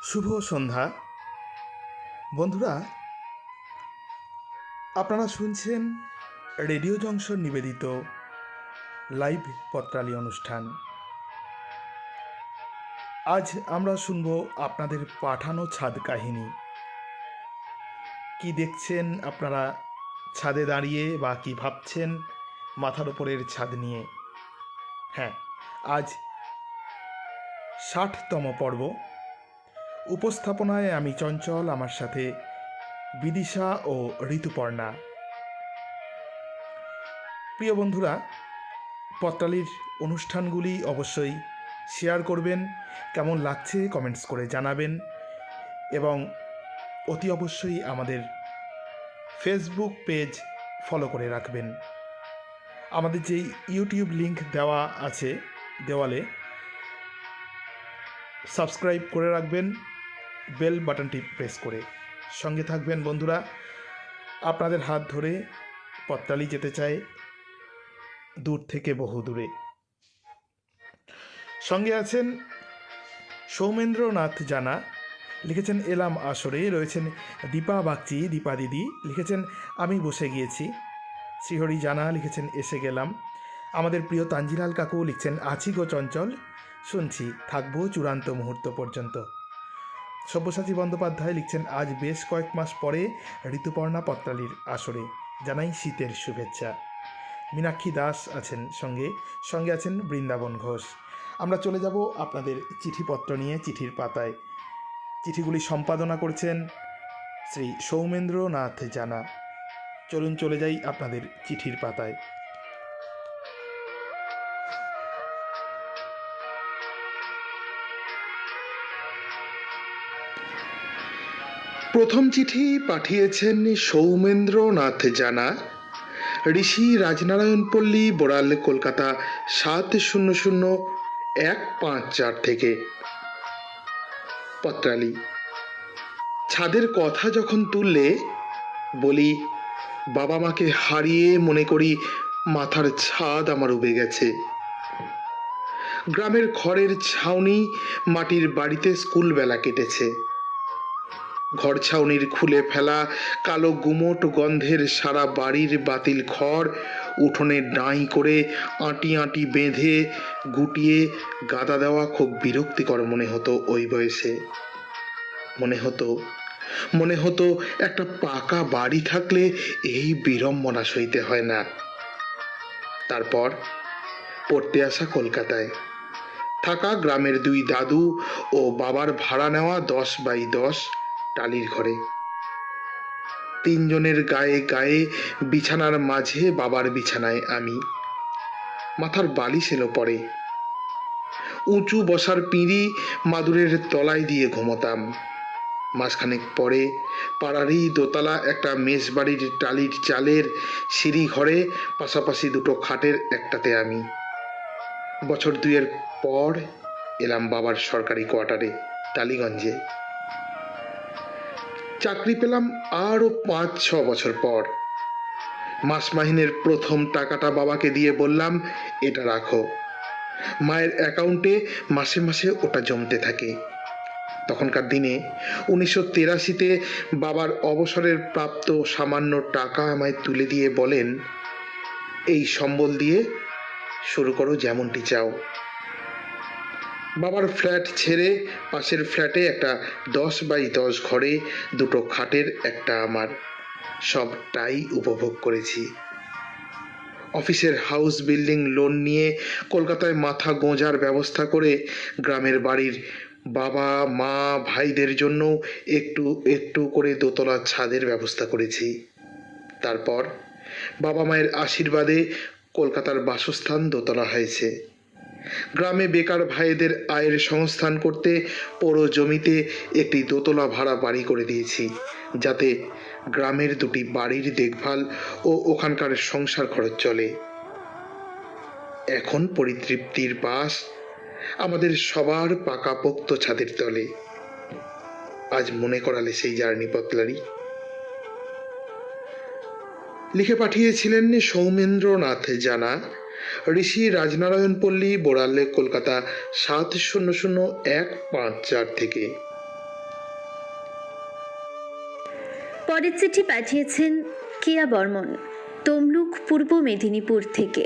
শুভ সন্ধ্যা বন্ধুরা, আপনারা শুনছেন রেডিও জংশন নিবেদিত লাইভ পত্রালি অনুষ্ঠান। আজ আমরা শুনব আপনাদের পাঠানো ছাদ কাহিনী। কি দেখছেন আপনারা ছাদে দাঁড়িয়ে, বা কি ভাবছেন মাথার ওপরের ছাদ নিয়ে? হ্যাঁ, আজ ৬০তম পর্ব। উপস্থাপনায় আমি চঞ্চল, আমার সাথে বিদিশা ও ঋতুপর্ণা। প্রিয় বন্ধুরা, পত্রালির অনুষ্ঠানগুলি অবশ্যই শেয়ার করবেন, কেমন লাগছে কমেন্টস করে জানাবেন, এবং অতি অবশ্যই আমাদের ফেসবুক পেজ ফলো করে রাখবেন। আমাদের যে ইউটিউব লিংক দেওয়া আছে দেওয়ালে, সাবস্ক্রাইব করে রাখবেন, বেল বাটনটি প্রেস করে সঙ্গে থাকবেন। বন্ধুরা, আপনাদের হাত ধরে পত্রালি যেতে চায় দূর থেকে বহু দূরে। সঙ্গে আছেন সৌমেন্দ্রনাথ জানা, লিখেছেন এলাম আসরে। রয়েছেন দীপা বাগচি, দীপা দিদি লিখেছেন আমি বসে গিয়েছি। শ্রীহরি জানা লিখেছেন এসে গেলাম। আমাদের প্রিয় তাঞ্জিলাল কাকু লিখছেন আছি গো চঞ্চল, শুনছি, থাকবো চূড়ান্ত মুহূর্ত পর্যন্ত। সব্যসাচী বন্দ্যোপাধ্যায় লিখছেন আজ বেশ কয়েক মাস পরে ঋতুপর্ণা পত্রালির আসরে, জানাই শীতের শুভেচ্ছা। মীনাক্ষী দাস আছেন সঙ্গে আছেন বৃন্দাবন ঘোষ। আমরা চলে যাব আপনাদের চিঠিপত্র নিয়ে। চিঠির পাতায় চিঠিগুলি সম্পাদনা করছেন শ্রী সৌমেন্দ্রনাথ জানা। চলুন চলে যাই আপনাদের চিঠির পাতায়। প্রথম চিঠি পাঠিয়েছেন সৌমেন্দ্রনাথ জানা, ঋষি রাজনারায়ণপল্লী, বোড়াল, কলকাতা ৭০০১৫৪ থেকে। পত্রালি, ছাদের কথা যখন তুললে, বলি বাবা মাকে হারিয়ে মনে করি মাথার ছাদ আমার উবে গেছে। গ্রামের খড়ের ছাউনি মাটির বাড়িতে স্কুলবেলা কেটেছে। ঘর ছাউনির খুলে ফেলা কালো গুমোট গন্ধের সারা বাড়ির বাতিল খড় উঠোনে ডাঁই করে আঁটি আঁটি বেঁধে গুটিয়ে গাদা দেওয়া খুব বিরক্তিকর মনে হতো ওই বয়সে। মনে হতো একটা পাকা বাড়ি থাকলে এই বিড়ম্বনা সইতে হয় না। তারপর পড়তে আসা কলকাতায়, থাকা গ্রামের দুই দাদু ও বাবার ভাড়া নেওয়া 10x10 টালির ঘরে। তিনজনের গায়ে গায়ে বিছানার মাঝে বাবার বিছানায় আমি, মাথার বালিশ এলো পরে। উঁচু বসার পিঁড়ি মাদুরের তলায় দিয়ে ঘুমোতাম। মাসখানেক পরে পাড়ারই দোতলা একটা মেস বাড়ির টালির চালের সিঁড়ি ঘরে পাশাপাশি দুটো খাটের একটাতে আমি। বছর দুয়ের পর এলাম বাবার সরকারি কোয়ার্টারে টালিগঞ্জে। চাকরি পেলাম আরও 5-6 বছর পর। মাস মাহিনের প্রথম টাকাটা বাবাকে দিয়ে বললাম এটা রাখো। মায়ের অ্যাকাউন্টে মাসে মাসে ওটা জমতে থাকে। তখনকার দিনে 1983-তে বাবার অবসরের প্রাপ্ত সামান্য টাকা আমায় তুলে দিয়ে বলেন এই সম্বল দিয়ে শুরু করো যেমনটি চাও। বাবার ফ্ল্যাট ছেড়ে পাশের ফ্ল্যাটে একটা 10x10 ঘরে দুটো খাটের একটা আমার, সবটাই উপভোগ করেছি। অফিসের হাউস বিল্ডিং লোন নিয়ে কলকাতায় মাথা গোঁজার ব্যবস্থা করে গ্রামের বাড়ির বাবা মা ভাইদের জন্য একটু একটু করে দোতলা ছাদের ব্যবস্থা করেছি। তারপর বাবা মায়ের আশীর্বাদে কলকাতার বাসস্থান দোতলা হয়েছে। গ্রামে বেকার ভাইদের আয়ের সংস্থান করতে পৌর জমিতে একটি দোতলা ভাড়া বাড়ি করে দিয়েছি, যাতে গ্রামের দুটি বাড়ির দেখভাল ও ওখানকার সংসার খরচ চলে। এখন পরিতৃপ্তির বাস আমাদের সবার পাকাপোক্ত ছাদের তলে। আজ মনে করালে সেই জার্নি পত্রালি। লিখে পাঠিয়েছিলেন সৌমেন্দ্রনাথ জানা, ঋষি রাজনারায়ণপল্লী, বোড়ালে, কলকাতা ৭০০১৫৪ থেকে। পরের চিঠি পাঠিয়েছেন কেয়া বর্মন, তমলুক, পূর্ব মেদিনীপুর থেকে।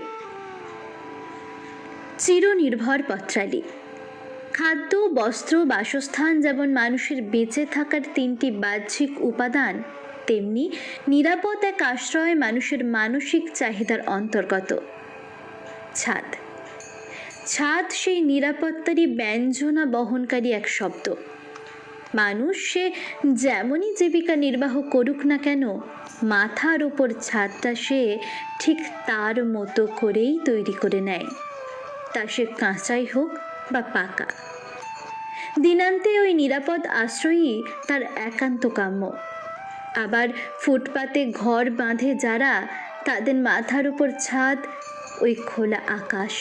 চিরনির্ভর পত্রালি। খাদ্য, বস্ত্র, বাসস্থান যেমন মানুষের বেঁচে থাকার তিনটি বাহ্যিক উপাদান, তেমনি নিরাপদ এক আশ্রয় মানুষের মানসিক চাহিদার অন্তর্গত। ছাদ। ছাদ সেই নিরাপত্তারই ব্যঞ্জনা বহনকারী এক শব্দ। মানুষ সে যেমনই জীবিকা নির্বাহ করুক না কেন, মাথার উপর ছাদটা সে ঠিক তার মতো করেই তৈরি করে নেয়, তা সে কাঁচাই হোক বা পাকা। দিনান্তে ওই নিরাপদ আশ্রয়ই তার একান্ত কাম্য। আবার ফুটপাতে ঘর বাঁধে যারা, তাদের মাথার উপর ছাদ ওই খোলা আকাশ।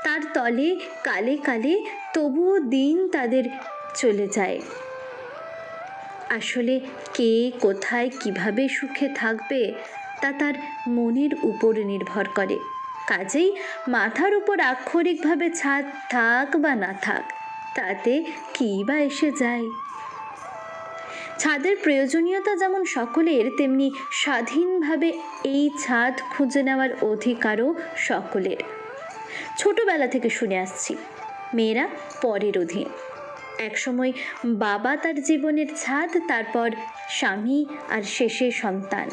তার তলে কালে কালে তবুও দিন তাদের চলে যায়। আসলে কে কোথায় কিভাবে সুখে থাকবে তা তার মনের উপর নির্ভর করে। কাজেই মাথার উপর আক্ষরিকভাবে ছাদ থাক বা না থাক, তাতে কী বা এসে যায়। ছাদের প্রয়োজনীয়তা যেমন সকলের, তেমনি স্বাধীনভাবে এই ছাদ খুঁজে নেওয়ার অধিকারও সকলের। ছোটবেলা থেকে শুনে আসছি, মেয়েরা পরের অধীন। একসময় বাবা তার জীবনের ছাদ, তারপর স্বামী, আর শেষে সন্তান।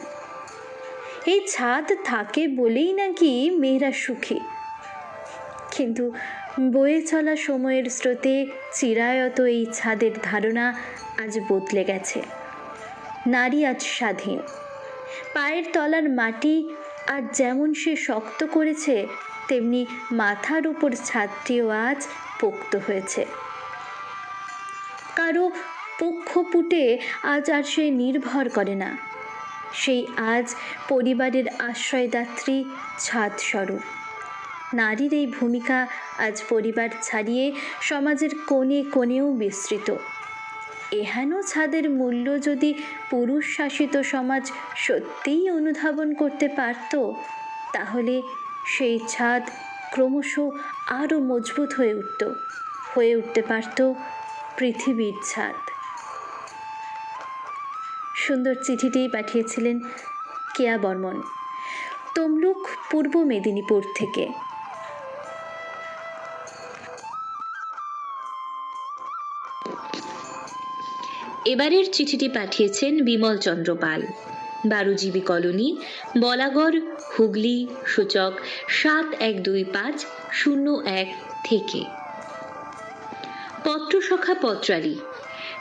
এই ছাদ থাকে বলেই নাকি মেয়েরা সুখী। কিন্তু বয়ে চলা সময়ের স্রোতে চিরায়ত এই ছাদের ধারণা আজ বদলে গেছে। নারী আজ স্বাধীন। পায়ের তলার মাটি আজ যেমন সে শক্ত করেছে, তেমনি মাথার উপর ছাদটিও আজ পোক্ত হয়েছে। কারো পক্ষপুটে আজ আর সে নির্ভর করে না। সেই আজ পরিবারের আশ্রয়দাত্রী ছাদ স্বরূপ। নারীর এই ভূমিকা আজ পরিবার ছাড়িয়ে সমাজের কোণে কোণেও বিস্তৃত। এহেন ছাদের মূল্য যদি পুরুষ শাসিত সমাজ সত্যিই অনুধাবন করতে পারত, তাহলে সেই ছাদ ক্রমশ আরও মজবুত হয়ে উঠতে পারত পৃথিবীর ছাদ। সুন্দর চিঠিটি পাঠিয়েছিলেন কেয়া বর্মন, তমলুক, পূর্ব মেদিনীপুর থেকে। এবারের চিঠিটি পাঠিয়েছেন বিমল চন্দ্র পাল, বারুজীবী কলোনি, বলাগড়, হুগলি, সূচক 712501 থেকে। পত্রসখা পত্রালি।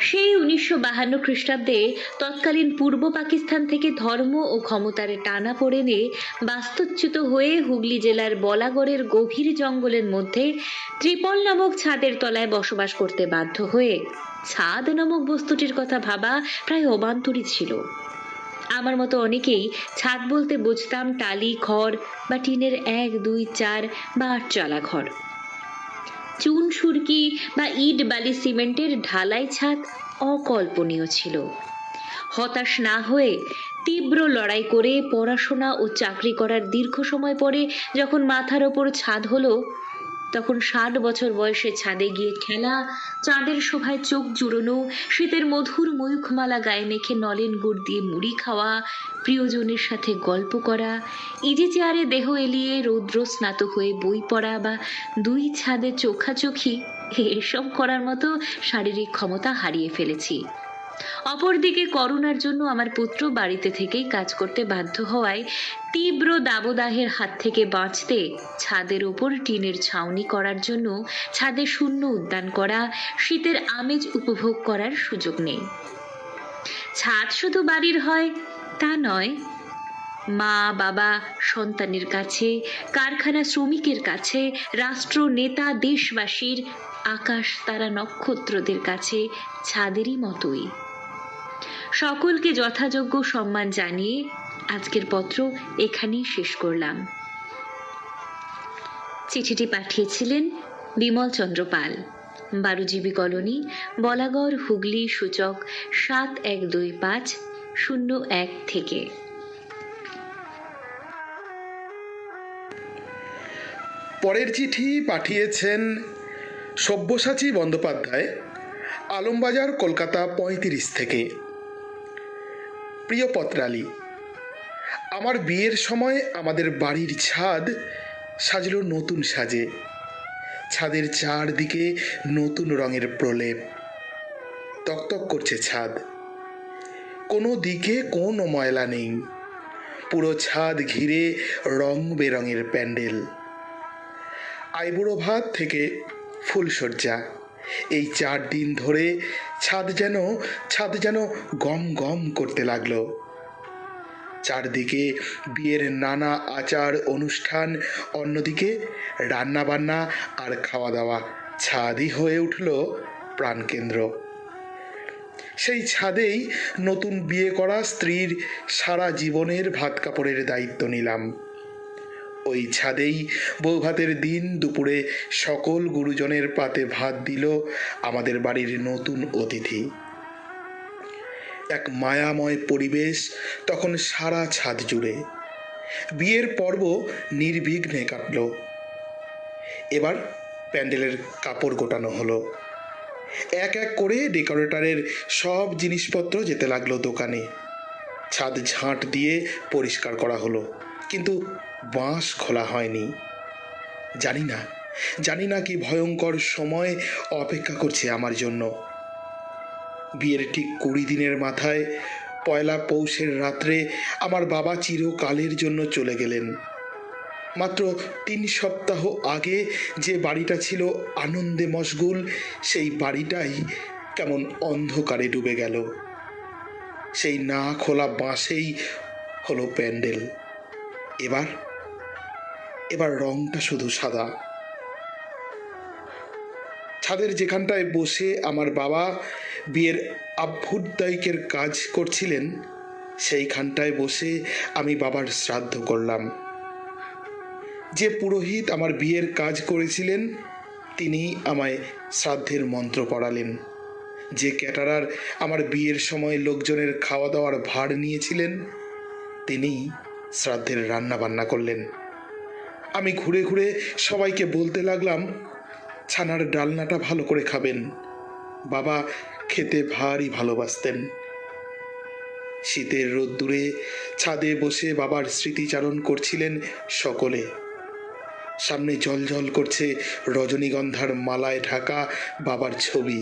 সেই 1952 খ্রিস্টাব্দে তৎকালীন পূর্ব পাকিস্তান থেকে ধর্ম ও ক্ষমতার টানা পড়েনে বাস্তুচ্যুত হয়ে হুগলি জেলার বলাগড়ের গভীর জঙ্গলের মধ্যে ত্রিপল নামক ছাদের তলায় বসবাস করতে বাধ্য হয়ে ছাদ নামক বস্তুটির কথা ভাবা প্রায় অবান্তরই ছিল। আমার মতো অনেকেই ছাদ বলতে বুঝতাম টালি, খড় বা টিনের 1, 2, 4 বা 8 চালা ঘর। চুন সুরকি বা ইট বালি সিমেন্টের ঢালাই ছাদ অকল্পনীয় ছিল। হতাশ না হয়ে তীব্র লড়াই করে পড়াশোনা ও চাকরি করার দীর্ঘ সময় পরে যখন মাথার ওপর ছাদ হলো, তখন 60 বছর বয়সে ছাদে গিয়ে খেলা, চাঁদের শোভায় চোখ জুড়োনো, শীতের মধুর ময়ূখমালা গায়ে মেখে নলেন গুড় দিয়ে মুড়ি খাওয়া, প্রিয়জনের সাথে গল্প করা, ইজি চেয়ারে দেহ এলিয়ে রৌদ্র স্নাত হয়ে বই পড়া বা 2 ছাদে চোখাচোখি, এসব করার মতো শারীরিক ক্ষমতা হারিয়ে ফেলেছি। অপরদিকে করোনার জন্য আমার পুত্র বাড়িতে থেকেই কাজ করতে বাধ্য হওয়ায় তীব্র দাবদাহের হাত থেকে বাঁচতে ছাদের ওপর টিনের ছাউনি করার জন্য ছাদে শূন্য উদ্যান করা, শীতের আমেজ উপভোগ করার সুযোগ নেই। ছাদ শুধু বাড়ির হয় তা নয়, মা, বাবা, সন্তানের কাছে, কারখানা শ্রমিকের কাছে, রাষ্ট্র নেতা, দেশবাসীর, আকাশ তারা নক্ষত্রদের কাছে ছাদেরই মতোই। সকলকে যথাযোগ্য সম্মান জানিয়ে আজকের পত্র এখানেই শেষ করলাম। চিঠিটি পাঠিয়েছিলেন বিমল চন্দ্র পাল, বারুজীবী কলোনি, বলাগড়, হুগলি, সূচক 712501 থেকে। পরের চিঠি পাঠিয়েছেন সব্যসাচী বন্দ্যোপাধ্যায়, আলমবাজার, কলকাতা 35 থেকে। প্রিয় পত্রালী, আমার বিয়ের সময় আমাদের বাড়ির ছাদ সাজলো নতুন সাজে। ছাদের চারদিকে নতুন রঙের প্রলেপ, তকতক করছে ছাদ। কোনো দিকে কোনো ময়লা নেই, পুরো ছাদ ঘিরে রং বেরঙের প্যান্ডেল। আইবুড়ো ভাত থেকে ফুলসজ্জা, এই 4 দিন ধরে ছাদ যেন গম গম করতে লাগলো। চারদিকে বিয়ের নানা আচার অনুষ্ঠান, অন্যদিকে রান্না বান্না আর খাওয়া দাওয়া। ছাদই হয়ে উঠল প্রাণকেন্দ্র। সেই ছাদেই নতুন বিয়ে করা স্ত্রীর সারা জীবনের ভাত কাপড়ের দায়িত্ব নিলাম। ওই ছাদেই বৌভাতের দিন দুপুরে সকল গুরুজনের পাতে ভাত দিল আমাদের বাড়ির নতুন অতিথি। এক মায়াময় পরিবেশ তখন সারা ছাদ জুড়ে। বিয়ের পর্ব নির্বিঘ্নে কাটল। এবার প্যান্ডেলের কাপড় গোটানো হলো। এক এক করে ডেকোরেটরের সব জিনিসপত্র যেতে লাগলো দোকানে। ছাদ ঝাঁট দিয়ে পরিষ্কার করা হলো, কিন্তু বাঁশ খোলা হয়নি। জানি না কি ভয়ঙ্কর সময় অপেক্ষা করছে আমার জন্য। বিয়ের ঠিক 20 দিনের মাথায় পয়লা পৌষের রাত্রে আমার বাবা চিরকালের জন্য চলে গেলেন। মাত্র 3 সপ্তাহ আগে যে বাড়িটা ছিল আনন্দে মশগুল, সেই বাড়িটাই কেমন অন্ধকারে ডুবে গেল। সেই না খোলা বাঁশেই হলো প্যান্ডেল। এবার রংটা শুধু সাদা। ছাদের যেখানটায় বসে আমার বাবা বিয়ের আভ্যুদয়িকের কাজ করছিলেন, সেইখানটায় বসে আমি বাবার শ্রাদ্ধ করলাম। যে পুরোহিত আমার বিয়ের কাজ করেছিলেন, তিনি আমায় শ্রাদ্ধের মন্ত্র পড়ালেন। যে ক্যাটারার আমার বিয়ের সময় লোকজনের খাওয়া দাওয়ার ভার নিয়েছিলেন, তিনি শ্রাদ্ধের রান্না বান্না করলেন। আমি ঘুরে ঘুরে সবাইকে বলতে লাগলাম, ছানার ডালনাটা ভালো করে খাবেন, বাবা খেতে ভারী ভালোবাসতেন। শীতের রোদ্দুরে ছাদে বসে বাবার স্মৃতিচারণ করছিলেন সকলে। সামনে জ্বলজ্বল করছে রজনীগন্ধার মালায় ঢাকা বাবার ছবি।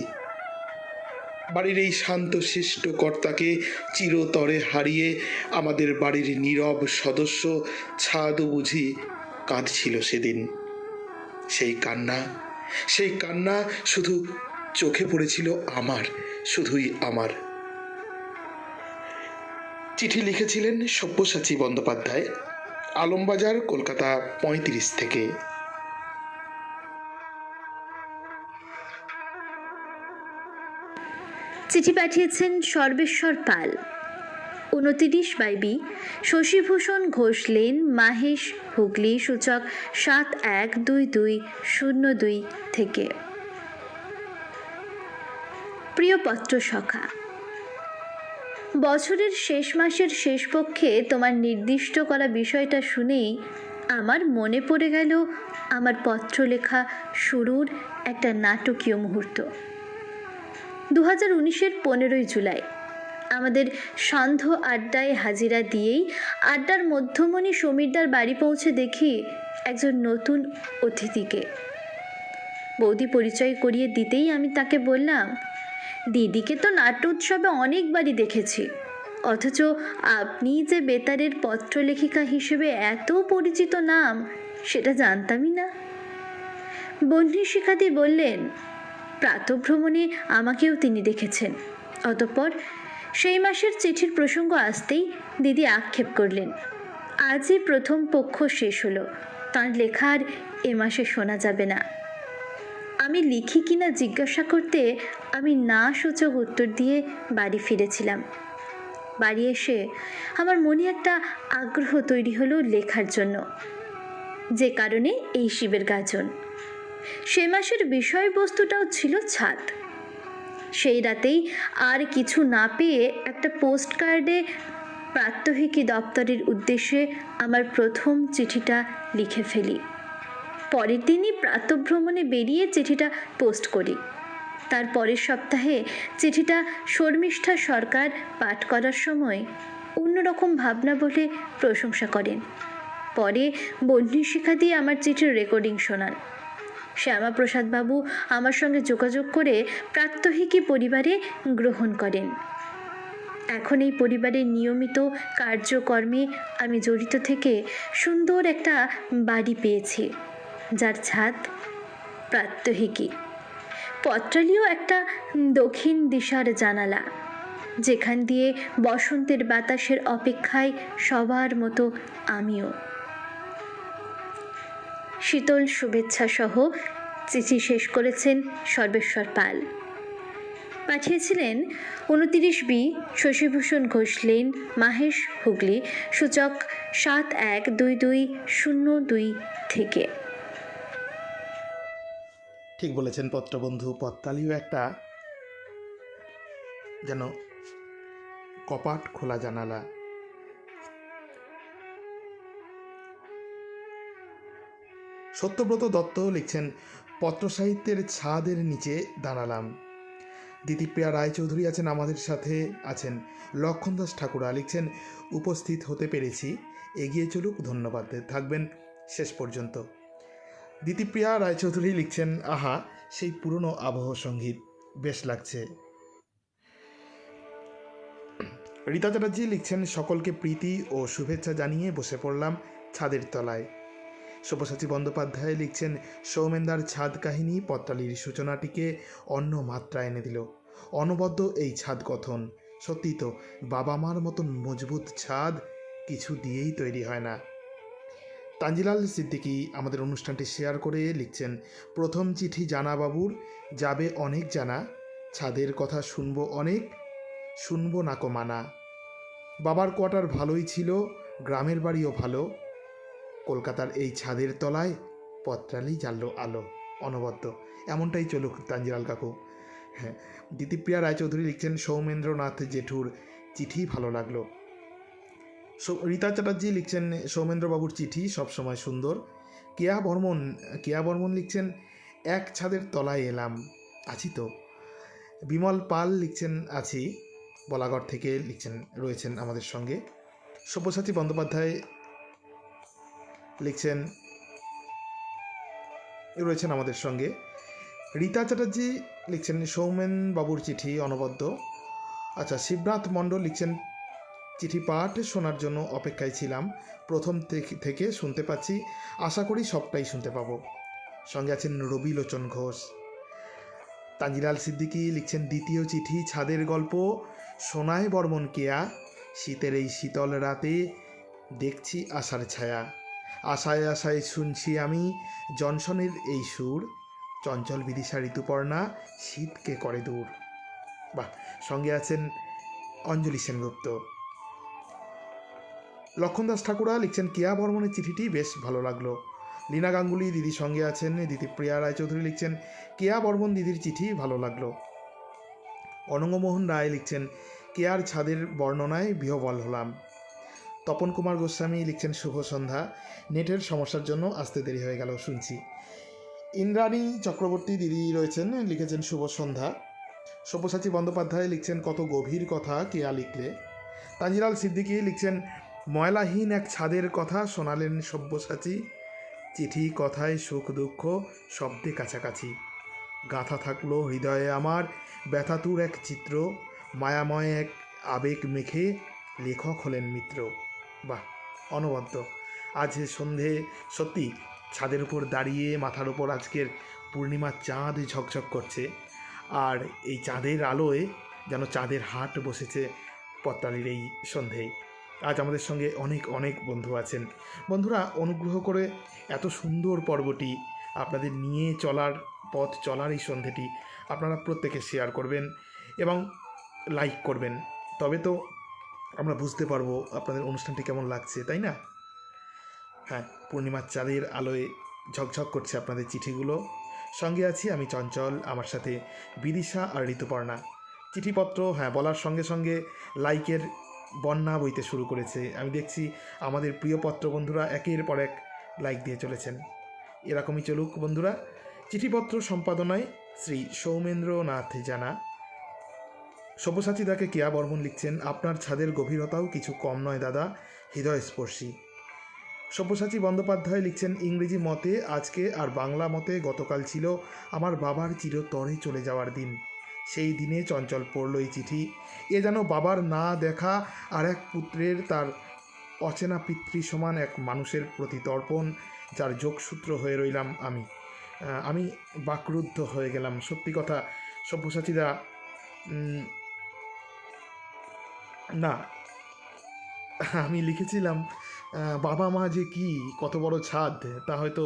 বাড়ির এই শান্তশিষ্ট কর্তাকে চিরতরে হারিয়ে আমাদের বাড়ির নীরব সদস্য ছাদও বুঝি কাঁদছিল সেদিন। সেই কান্না শুধু চোখে পড়েছিল শুধুই আমার। চিঠি লিখেছিলেন সব্যসাচী বন্দ্যোপাধ্যায়, আলমবাজার, কলকাতা 35 থেকে। চিঠি পাঠিয়েছেন সর্বেশ্বর পাল, 29/B, শশীভূষণ ঘোষ লেন, মাহেশ, হুগলি, সূচক 712202 থেকে। প্রিয় পত্র সখা, বছরের শেষ মাসের শেষ পক্ষে তোমার নির্দিষ্ট করা বিষয়টা শুনেই আমার মনে পড়ে গেল আমার পত্র লেখা শুরুর একটা নাটকীয় মুহূর্ত। 2019-এর 15ই জুলাই আমাদের সান্ধ্য আড্ডায় হাজিরা দিয়েই আড্ডার মধ্যমণি সমীরদার বাড়ি পৌঁছে দেখি একজন নতুন অতিথিকে। বৌদি পরিচয় করিয়ে দিতেই আমি তাকে বললাম, দিদিকে তো নাট্য উৎসবে অনেকবারই দেখেছি, অথচ আপনি যে বেতারের পত্রলেখিকা হিসেবে এত পরিচিত নাম সেটা জানতামই না। বন্ধু শিখাদি বললেন, প্রাতঃভ্রমণে আমাকেও তিনি দেখেছেন। অতঃপর সেই মাসের চিঠির প্রসঙ্গ আসতেই দিদি আক্ষেপ করলেন, আজই প্রথম পক্ষ শেষ হলো, তাঁর লেখা আর এ মাসে শোনা যাবে না। আমি লিখি কিনা জিজ্ঞাসা করতে আমি না সূচক উত্তর দিয়ে বাড়ি ফিরেছিলাম। বাড়ি এসে আমার মনে একটা আগ্রহ তৈরি হলো লেখার জন্য, যে কারণে এই শিবের গাজন। সে মাসের বিষয়বস্তুটাও ছিল ছাদ। সেই রাতেই আর কিছু না পেয়ে একটা পোস্ট কার্ডে প্রাত্যহিকী দপ্তরের উদ্দেশ্যে আমার প্রথম চিঠিটা লিখে ফেলি। পরের দিনই প্রাতঃভ্রমণে বেরিয়ে চিঠিটা পোস্ট করি। তার পরের সপ্তাহে চিঠিটা শর্মিষ্ঠা সরকার পাঠ করার সময় অন্যরকম ভাবনা বলে প্রশংসা করেন। পরে বহ্নিশিখা দিয়ে আমার চিঠির রেকর্ডিং শোনান। শ্যামাপ্রসাদ বাবু আমার সঙ্গে যোগাযোগ করে প্রাত্যহিকী পরিবারে গ্রহণ করেন। এখন এই পরিবারের নিয়মিত কার্যকর্মে আমি জড়িত থেকে সুন্দর একটা বাড়ি পেয়েছি, যার ছাদ প্রাত্যহিকী। পত্রালিও একটা দক্ষিণ দিশার জানালা, যেখান দিয়ে বসন্তের বাতাসের অপেক্ষায় সবার মতো আমিও। শীতল শুভেচ্ছা সহ চিঠি শেষ করেছেন সর্বেশ্বর পাল। পাঠিয়েছিলেন 29B শশীভূষণ ঘোষ লেন, মাহেশ, হুগলি, সূচক 712202 থেকে। ঠিক বলেছেন পত্রবন্ধু, পত্রালিও একটা যেন কপাট খোলা জানালা। সত্যব্রত দত্ত লিখছেন, পত্র সাহিত্যের ছাদের নিচে দাঁড়ালাম। দিতিপ্রিয়া রায়চৌধুরী আছেন আমাদের সাথে, আছেন লক্ষণ দাস ঠাকুরা লিখছেন, উপস্থিত হতে পেরেছি, এগিয়ে চলুক, ধন্যবাদ, থাকবেন শেষ পর্যন্ত। দিতিপ্রিয়া রায়চৌধুরী লিখছেন, আহা সেই পুরনো আবহ সঙ্গীত, বেশ লাগছে। রীতা চ্যাটার্জি লিখছেন, সকলকে প্রীতি ও শুভেচ্ছা জানিয়ে বসে পড়লাম ছাদের তলায়। সব্যসাচী বন্দ্যোপাধ্যায় লিখছেন, সৌমেন্দার ছাদ কাহিনী পত্রালির সূচনাটিকে অন্য মাত্রা এনে দিল। অনবদ্য এই ছাদ গঠন, সত্যি তো বাবা মার মতন মজবুত ছাদ কিছু দিয়েই তৈরি হয় না। তানজিলাল সিদ্দিকী আমাদের অনুষ্ঠানটি শেয়ার করে লিখছেন, প্রথম চিঠি জানা বাবুর, যাবে অনেক জানা, ছাদের কথা শুনবো অনেক, শুনবো না কো মানা। বাবার কোয়ার্টার ভালোই ছিল, গ্রামের বাড়িও ভালো, কলকাতার এই ছাদের তলায় পত্রালি জ্বাললো আলো। অনবদ্য, এমনটাই চলুক তানজিলাল কাকু। হ্যাঁ, দিতিপ্রিয়া রায়চৌধুরী লিখছেন, সৌমেন্দ্রনাথ জেঠুর চিঠি ভালো লাগলো। রীতা চ্যাটার্জি লিখছেন, সৌমেন্দ্রবাবুর চিঠি সবসময় সুন্দর। কেয়া বর্মন লিখছেন, এক ছাদের তলায় এলাম, আছি তো। বিমল পাল লিখছেন, আছি, বলাগড় থেকে লিখছেন, রয়েছেন আমাদের সঙ্গে। সব্যসাচী বন্দ্যোপাধ্যায় লিখছেন, রয়েছেন আমাদের সঙ্গে। রীতা চ্যাটার্জি লিখছেন, সৌমেন বাবুর চিঠি অনবদ্য। আচ্ছা, শিবনাথ মণ্ডল লিখছেন, চিঠি পাঠ শোনার জন্য অপেক্ষায় ছিলাম, প্রথম থেকে শুনতে পাচ্ছি, আশা করি সবটাই শুনতে পাবো। সঙ্গে আছেন রবিলোচন ঘোষ। তানজিলাল সিদ্দিকী লিখছেন, দ্বিতীয় চিঠি ছাদের গল্প, সোনায় বর্মন কেয়া, শীতের এই শীতল রাতে দেখছি আশার ছায়া, আশায় আশায় শুনছি আমি জনসনের এই সুর, চঞ্চল বিদিশা ঋতুপর্ণা শীতকে করে দূর। বাহ, সঙ্গে আছেন অঞ্জলি সেনগুপ্ত। লক্ষণ দাস ঠাকুরা লিখছেন, কেয়া বর্মনের চিঠিটি বেশ ভালো লাগলো। লীনা গাঙ্গুলি দিদির সঙ্গে আছেন। দিতিপ্রিয়া রায়চৌধুরী লিখছেন, কেয়া বর্মন দিদির চিঠি ভালো লাগলো। অনঙ্গমোহন রায় লিখছেন, কেয়ার ছাদের বর্ণনায় বিহ্বল হলাম। তপন কুমার গোস্বামী লিখছেন, শুভ সন্ধ্যা, নেটের সমস্যার জন্য আসতে দেরি হয়ে গেল, শুনছি। ইন্দ্রাণী চক্রবর্তী দিদি রয়েছেন, লিখেছেন, শুভ সন্ধ্যা। সব্যসাচী বন্দ্যোপাধ্যায় লিখছেন, কত গভীর কথা কেয়া লিখলে। তানজিলাল সিদ্দিকী লিখছেন, ময়লাহীন এক ছাদের কথা শোনালেন সব্যসাচী, চিঠি কথায় সুখ দুঃখ শব্দে কাছাকাছি, গাঁথা থাকলো হৃদয়ে আমার ব্যথাতুর এক চিত্র, মায়াময় এক আবেগ মেখে লেখক হলেন মিত্র। বাহ, অনবদ্য। আজ সন্ধে সত্যি ছাদের উপর দাঁড়িয়ে মাথার উপর আজকের পূর্ণিমার চাঁদ ঝকঝক করছে, আর এই চাঁদের আলোয় যেন চাঁদের হাট বসেছে পত্রালির এই সন্ধেয়। আজ আমাদের সঙ্গে অনেক অনেক বন্ধু আছেন। বন্ধুরা, অনুগ্রহ করে এত সুন্দর পর্বটি আপনাদের নিয়ে চলার পথ চলার এই সন্ধেটি আপনারা প্রত্যেকে শেয়ার করবেন এবং লাইক করবেন, তবে তো আমরা বুঝতে পারবো আপনাদের অনুষ্ঠানটি কেমন লাগছে, তাই না? হ্যাঁ, পূর্ণিমার চাঁদের আলোয় ঝকঝক করছে আপনাদের চিঠিগুলো। সঙ্গে আছি আমি চঞ্চল, আমার সাথে বিদিশা আর ঋতুপর্ণা। চিঠিপত্র হ্যাঁ বলার সঙ্গে সঙ্গে লাইকের বন্যা বইতে শুরু করেছে। আমি দেখছি আমাদের প্রিয় পত্র বন্ধুরা একের পর এক লাইক দিয়ে চলেছেন। এরকমই চলুক বন্ধুরা। চিঠিপত্র সম্পাদনায় শ্রী সৌমেন্দ্রনাথ জানা, সব্যসাচী দাকে কেয়া বর্মন লিখছেন, আপনার ছাদের গভীরতাও কিছু কম নয় দাদা, হৃদয়স্পর্শী। সব্যসাচী বন্দ্যোপাধ্যায় লিখছেন, ইংরেজি মতে আজকে আর বাংলা মতে গতকাল ছিল আমার বাবার চিরতরে চলে যাওয়ার দিন। সেই দিনে চঞ্চল পড়ল এই চিঠি। এ যেন বাবার না দেখা আর এক পুত্রের, তার অচেনা পিতৃ সমান এক মানুষের প্রতি তর্পণ, যার যোগসূত্র হয়ে রইলাম আমি। আমি বাকরুদ্ধ হয়ে গেলাম। সত্যি কথা সব্যসাচীরা, না, আমি লিখেছিলাম বাবা মা যে কি কত বড় ছাদ তা হয়তো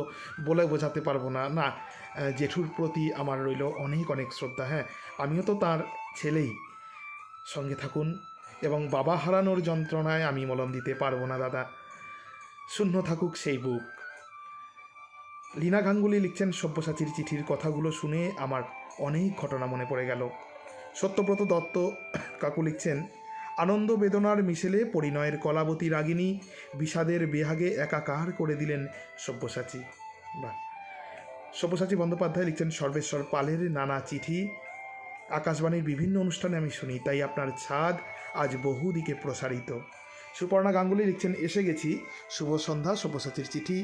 বলে বোঝাতে পারবো না। না, জেঠুর প্রতি আমার রইল অনেক অনেক শ্রদ্ধা। হ্যাঁ, আমিও তো তার ছেলেই। সঙ্গে থাকুন, এবং বাবা হারানোর যন্ত্রণায় আমি মলম দিতে পারবো না দাদা। শূন্য থাকুক সেই বুক। লীনা গাঙ্গুলি লিখছেন, সব্যসাচীর চিঠির কথাগুলো শুনে আমার অনেক ঘটনা মনে পড়ে গেল। সত্যব্রত দত্ত কাকু লিখছেন, আনন্দ বেদনার মিশেলে পরিণয়ের কলাবতী রাগিনী বিষাদের বেহাগে একাকার করে দিলেন সব্যসাচী। বা সব্যসাচী বন্দ্যোপাধ্যায় লিখছেন, সর্বেশ্বর পালের নানা চিঠি আকাশবাণীর বিভিন্ন অনুষ্ঠানে আমি শুনি, তাই আপনার ছাদ আজ বহু দিকে প্রসারিত। সুপর্ণা গাঙ্গুলি লিখছেন, এসে গেছি, শুভ সন্ধ্যা। সব্যসাচীর চিঠি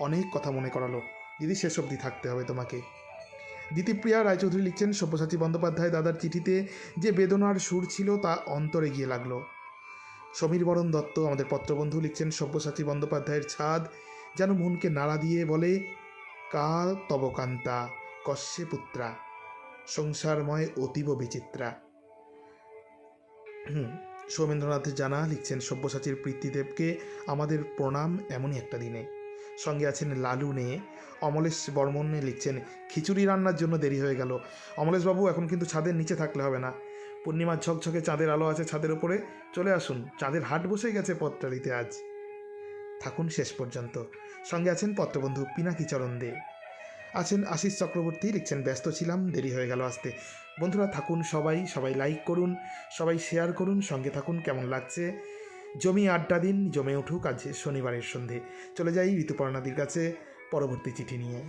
অনেক কথা মনে করালো দিদি, শেষ অবধি থাকতে হবে তোমাকে। দিতিপ্রিয়া রায়চৌধুরী লিখছেন, সব্যসাচী বন্দ্যোপাধ্যায় দাদার চিঠিতে যে বেদনার সুর ছিল তা অন্তরে গিয়ে লাগলো। সমীর বরণ দত্ত আমাদের পত্রবন্ধু লিখছেন, সব্যসাচী বন্দ্যোপাধ্যায়ের ছাদ যেন মনকে নাড়া দিয়ে বলে, কা তব কান্তা কশ্যে পুত্রা সংসারময় অতীব বিচিত্রা। সৌমেন্দ্রনাথ জানা লিখছেন, সব্যসাচীর পিতৃদেবকে আমাদের প্রণাম এমনই একটা দিনে। সঙ্গে আছেন লালু নে। অমলেশ বর্মন লিখছেন, খিচুড়ি রান্নার জন্য দেরি হয়ে গেল। অমলেশবাবু, এখন কিন্তু ছাদের নিচে থাকলে হবে না। পূর্ণিমার ঝকঝকে চাঁদের আলো আছে ছাদের ওপরে, চলে আসুন, চাঁদের হাট বসে গেছে পথটালিতে আজ। থাকুন শেষ পর্যন্ত। সঙ্গে আছেন পত্রবন্ধু পিনাকি চরণ দে। আছেন আশিস চক্রবর্তী লিখছেন, ব্যস্ত ছিলাম, দেরি হয়ে গেল আসতে। বন্ধুরা থাকুন, সবাই লাইক করুন, সবাই শেয়ার করুন, সঙ্গে থাকুন। কেমন লাগছে? জমি আড্ডা দিন, জমে উঠুক আজ শনিবারের সন্ধে। চলে যাই ঋতুপর্ণাদির কাছে পরবর্তী চিঠি নিয়ে।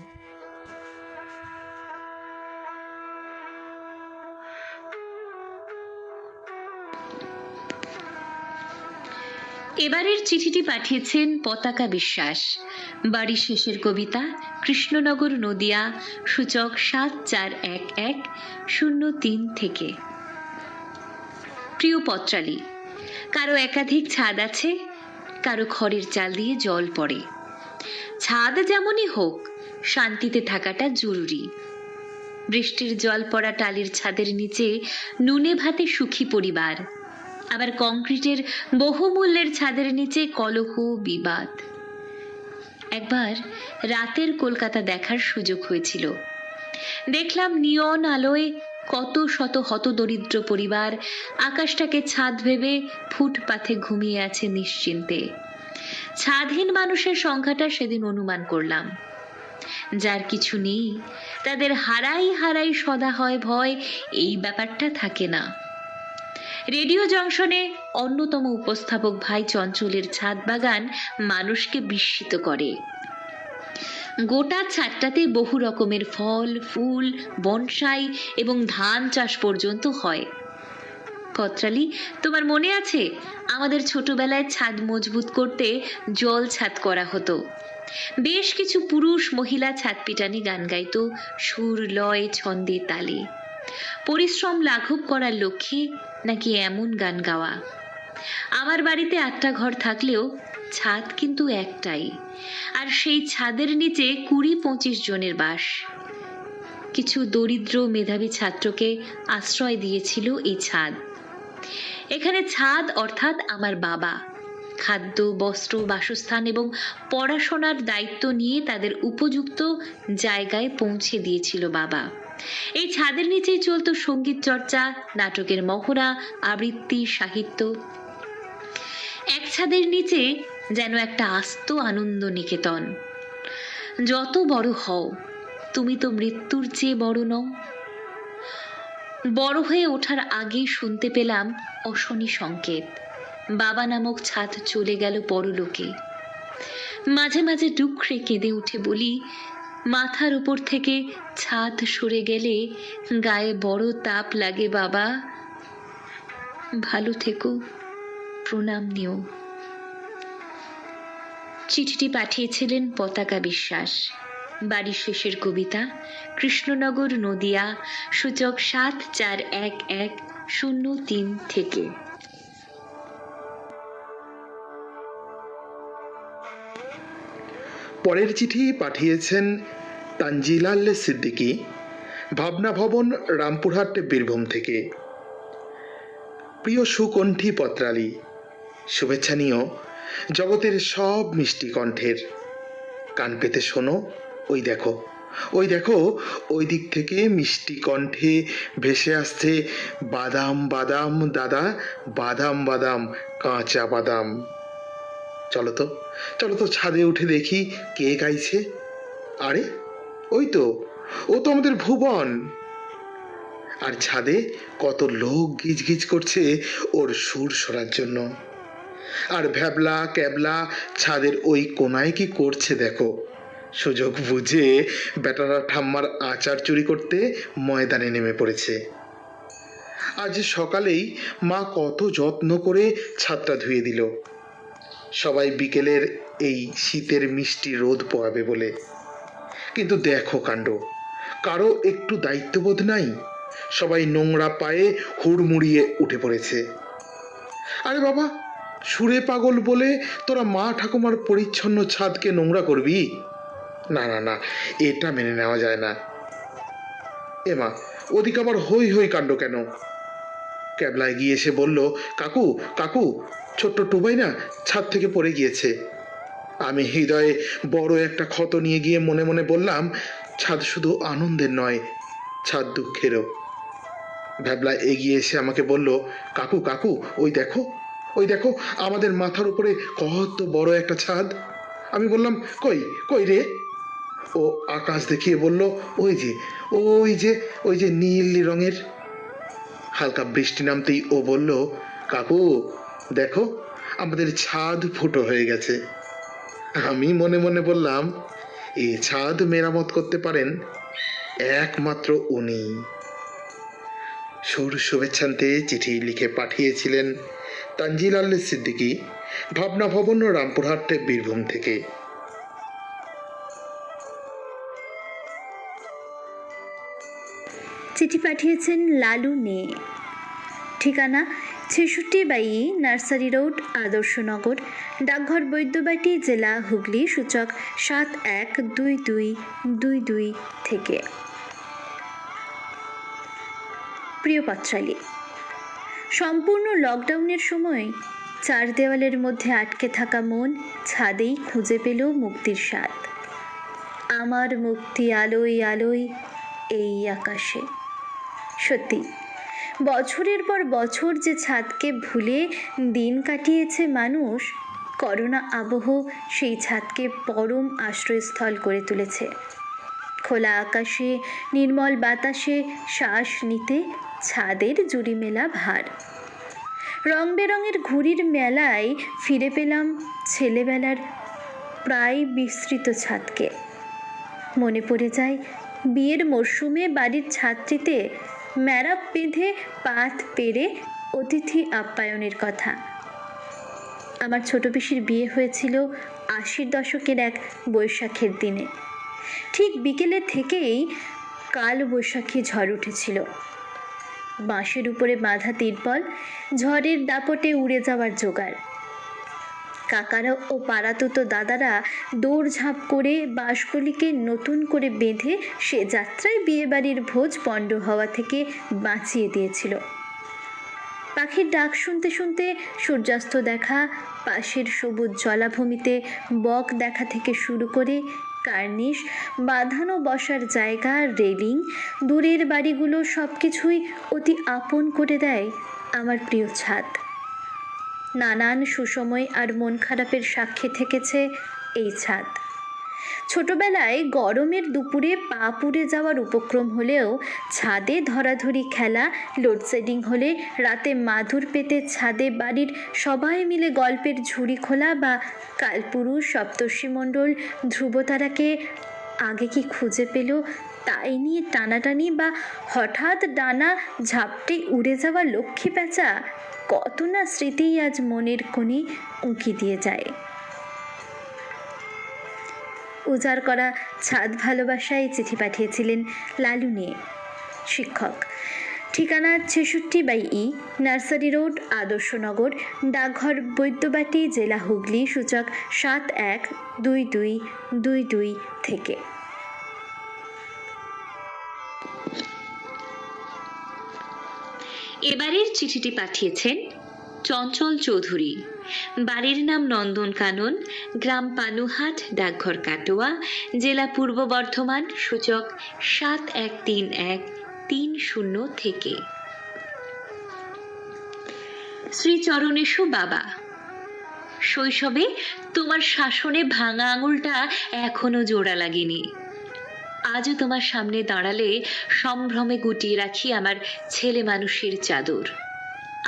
এবারের চিঠিটি পাঠিয়েছেন পতাকা বিশ্বাস। বাড়ি শেষের কবিতা, কৃষ্ণনগর, নদিয়া, সূচক 741103 থেকে। প্রিয় পত্রালী, কারো একাধিক ছাদ আছে, কারো খড়ের চাল দিয়ে জল পড়ে। ছাদ যেমনই হোক, শান্তিতে থাকাটা জরুরি। বৃষ্টির জল পড়া টালির ছাদের নিচে নুনে ভাতে সুখী পরিবার, আবার কংক্রিটের বহুমূল্যের ছাদের নিচে কলহ বিবাদ। একবার রাতের কলকাতা দেখার সুযোগ হয়েছিল। দেখলাম নিয়ন আলোয় কত শত হতদরিদ্র পরিবার আকাশটাকে ছাদ ভেবে ফুটপাথে ঘুমিয়ে আছে নিশ্চিন্তে। ছাদহীন মানুষের সংখ্যাটা সেদিন অনুমান করলাম। যার কিছু নেই তাদের হারাই হারাই সদা হয় ভয়, এই ব্যাপারটা থাকে না। রেডিও জংশনে অন্যতম উপস্থাপক ভাই চঞ্চলের ছাদ বাগান মানুষকে বিস্মিত করে। গোটা ছাদটাতে বহু রকমের ফল, ফুল, বনসাই এবং ধান চাষ পর্যন্ত হয়। কত্রালি, তোমার মনে আছে আমাদের ছোটবেলায় ছাদ মজবুত করতে জল ছাদ করা হতো। বেশ কিছু পুরুষ মহিলা ছাদ পিটানি গান গাইতো সুর, লয়, ছন্দে, তালে। পরিশ্রম লাঘব করার লক্ষ্যে নাকি এমন গান গাওয়া। আমার বাড়িতে 8টা ঘর থাকলেও ছাদ কিন্তু একটাই, আর সেই ছাদের নিচে 20-25 জনের বাস। কিছু দরিদ্র মেধাবী ছাত্রকে আশ্রয় দিয়েছিল এই ছাদ। এখানে ছাদ অর্থাৎ আমার বাবা খাদ্য, বস্ত্র, বাসস্থান এবং পড়াশোনার দায়িত্ব নিয়ে তাদের উপযুক্ত জায়গায় পৌঁছে দিয়েছিল বাবা। এই ছাদের নিচেই চলতো সঙ্গীত চর্চা, নাটকের মহড়া, আবৃত্তি, সাহিত্য। এক ছাদের নিচে যেন একটা আস্ত আনন্দ নিকেতন। যত বড় হও, তুমি তো মৃত্যুর চেয়ে বড় নও। বড় হয়ে ওঠার আগে শুনতে পেলাম অশনি সংকেত, বাবা নামক ছাদ চলে গেল পরলোকে। মাঝে মাঝে দুঃখে কেঁদে উঠে বলি, মাথার উপর থেকে ছাদ সরে গেলে গায়ে বড় তাপ লাগে বাবা। ভালো থেকো, প্রণাম নিও। চিঠিটি পাঠিয়েছিলেন পতাকা বিশ্বাস। বাড়ির শেষের কবিতা, কৃষ্ণনগর, নদিয়া, সূচক 741103 থেকে। পরের চিঠি পাঠিয়েছেন তানজিলাল সিদ্দিকী, ভাবনা ভবন, রামপুরহাট, বীরভূম থেকে। প্রিয় সুকণ্ঠী পত্রালী, শুভেচ্ছা নিও জগতের সব মিষ্টি কণ্ঠের। কান পেতে শোনো, ওই দেখো, ওই দেখো, ওই দিক থেকে মিষ্টি কণ্ঠে ভেসে আসছে বাদাম বাদাম দাদা, বাদাম বাদাম, কাঁচা বাদাম। চলো তো, চলো তো ছাদে উঠে দেখি কে গাইছে। আরে ওই তো, ও তো আমাদের ভুবন। আর ছাদে কত লোক গিজগিজ করছে ওর সুর শোনার জন্য। আর ভ্যাবলা ক্যাবলা ছাদের ওই কোনায় কি করছে দেখো। সুযোগ বুঝে বেটারা ঠাম্মার আচার চুরি করতে ময়দানে নেমে পড়েছে। আজ সকালেই মা কত যত্ন করে ছাদটা ধুয়ে দিল, সবাই বিকেলের এই শীতের মিষ্টি রোদ পোয়াবে বলে। কিন্তু দেখো কাণ্ড, কারো একটু দায়িত্ববোধ নাই। সবাই নোংরা পায়ে হুড়মুড়িয়ে উঠে পড়েছে। আরে বাবা, সুরে পাগল বলে তোরা মা ঠাকুমার পরিচ্ছন্ন ছাদকে নোংরা করবি? না না না, এটা মেনে নেওয়া যায় না। এমা, ওদিকে আবার হই হই কাণ্ড কেন? ক্যাবলা এগিয়ে এসে বলল, কাকু কাকু, ছোট্ট টুবাই না ছাদ থেকে পড়ে গিয়েছে। আমি হৃদয়ে বড় একটা ক্ষত নিয়ে গিয়ে মনে মনে বললাম, ছাদ শুধু আনন্দের নয়, ছাদ দুঃখেরও। ভ্যাবলা এগিয়ে এসে আমাকে বলল, কাকু কাকু, ওই দেখো, ওই দেখো, আমাদের মাথার উপরে কত বড় একটা ছাদ। আমি বললাম, কই কই রে? ও আকাশ দেখিয়ে বলল, ওই যে, ওই যে, ওই যে নীল রঙের। হালকা বৃষ্টি নামতেই ও বলল, কাকু দেখো, আমাদের ছাদ ফুটো হয়ে গেছে। আমি মনে মনে বললাম, এই ছাদ মেরামত করতে পারেন একমাত্র উনি। সুর শুভেচ্ছান্তে চিঠি লিখে পাঠিয়েছিলেন তানজিলাল সিদ্দিকী, ভাবনা ভবন, রামপুরহাট, বীরভূম থেকে। চিঠি পাঠিয়েছেন লালু নে। ঠিকানা ৬৬/ই নার্সারি রোড, আদর্শনগর, ডাকঘর বৈদ্যবাটি, জেলা হুগলি, সূচক 712222 থেকে। প্রিয় পাত্রালী, সম্পূর্ণ লকডাউনের সময় চার দেওয়ালের মধ্যে আটকে থাকা মন ছাদেই খুঁজে পেল মুক্তির স্বাদ। আমার মুক্তি আলোয় আলোয় এই আকাশে। সত্যি, বছরের পর বছর যে ছাদকে ভুলে দিন কাটিয়েছে মানুষ, করোনা আবহ সেই ছাদকে পরম আশ্রয়স্থল করে তুলেছে। খোলা আকাশে, নির্মল বাতাসে শ্বাস নিতে ছাদের জুড়ি মেলা ভার। রং বেরঙের ঘুড়ির মেলায় ফিরে পেলাম ছেলেবেলার প্রায় বিস্তৃত ছাদকে। মনে পড়ে যায় বিয়ের মরশুমে বাড়ির ছাদটিতে ম্যারাপ বেঁধে পাত পেরে অতিথি আপ্যায়নের কথা। আমার ছোট পিসির বিয়ে হয়েছিল ৮০ দশকের এক বৈশাখের দিনে। ঠিক বিকেলের থেকেই কাল বৈশাখী ঝড় উঠেছিল। বাঁশের উপরে বাঁধা তিরপল ঝড়ের দাপটে উড়ে যাওয়ার জোগাড়। কাকারা ও পাড়াতুতো দাদারা দৌড়ঝাঁপ করে বাঁশগুলিকে নতুন করে বেঁধে সে যাত্রায় বিয়েবাড়ির ভোজ পণ্ড হওয়া থেকে বাঁচিয়ে দিয়েছিল। পাখির ডাক শুনতে শুনতে সূর্যাস্ত দেখা, পাশের সবুজ জলাভূমিতে বক দেখা থেকে শুরু করে কার্নিশ, বাঁধানো বসার জায়গা, রেলিং, দূরের বাড়িগুলো সব কিছুই অতি আপন করে দেয় আমার প্রিয় ছাদ। নানান সুসময় আর মন খারাপের সাক্ষী থেকেছে এই ছাদ। ছোটবেলায় গরমের দুপুরে পা পুড়ে যাওয়ার উপক্রম হলেও ছাদে ধরাধরি খেলা, লোডশেডিং হলে রাতে মাদুর পেতে ছাদে বাড়ির সবাই মিলে গল্পের ঝুড়ি খোলা, বা কালপুরুষ, সপ্তর্ষিমণ্ডল, ধ্রুবতারাকে আগে কি খুঁজে পেল তাই নিয়ে টানাটানি, বা হঠাৎ ডানা ঝাপটে উড়ে যাওয়া লক্ষ্মী প্যাঁচা, কত না স্মৃতিই আজ মনের কোণে উঁকি দিয়ে যায়। উজাড় করা ছাদ ভালোবাসায় চিঠি পাঠিয়েছিলেন লালু নিয়ে, শিক্ষক। ঠিকানা 66/E, নার্সারি রোড, আদর্শনগর, ডাকঘর বৈদ্যবাটি, জেলা হুগলি, সূচক 712222 থেকে। এবারের চিঠিটি পাঠিয়েছেন চঞ্চল চৌধুরী। বাড়ির নাম নন্দন কানন, গ্রাম পানুহাট, ডাকঘর কাটোয়া, জেলা পূর্ব বর্ধমান, সূচক 713130 থেকে। শ্রী চরণেশু বাবা, শৈশবে তোমার শাসনে ভাঙা আঙুলটা এখনো জোড়া লাগেনি। আজও তোমার সামনে দাঁড়ালে সম্ভ্রমে গুটিয়ে রাখি আমার ছেলে মানুষের চাদর।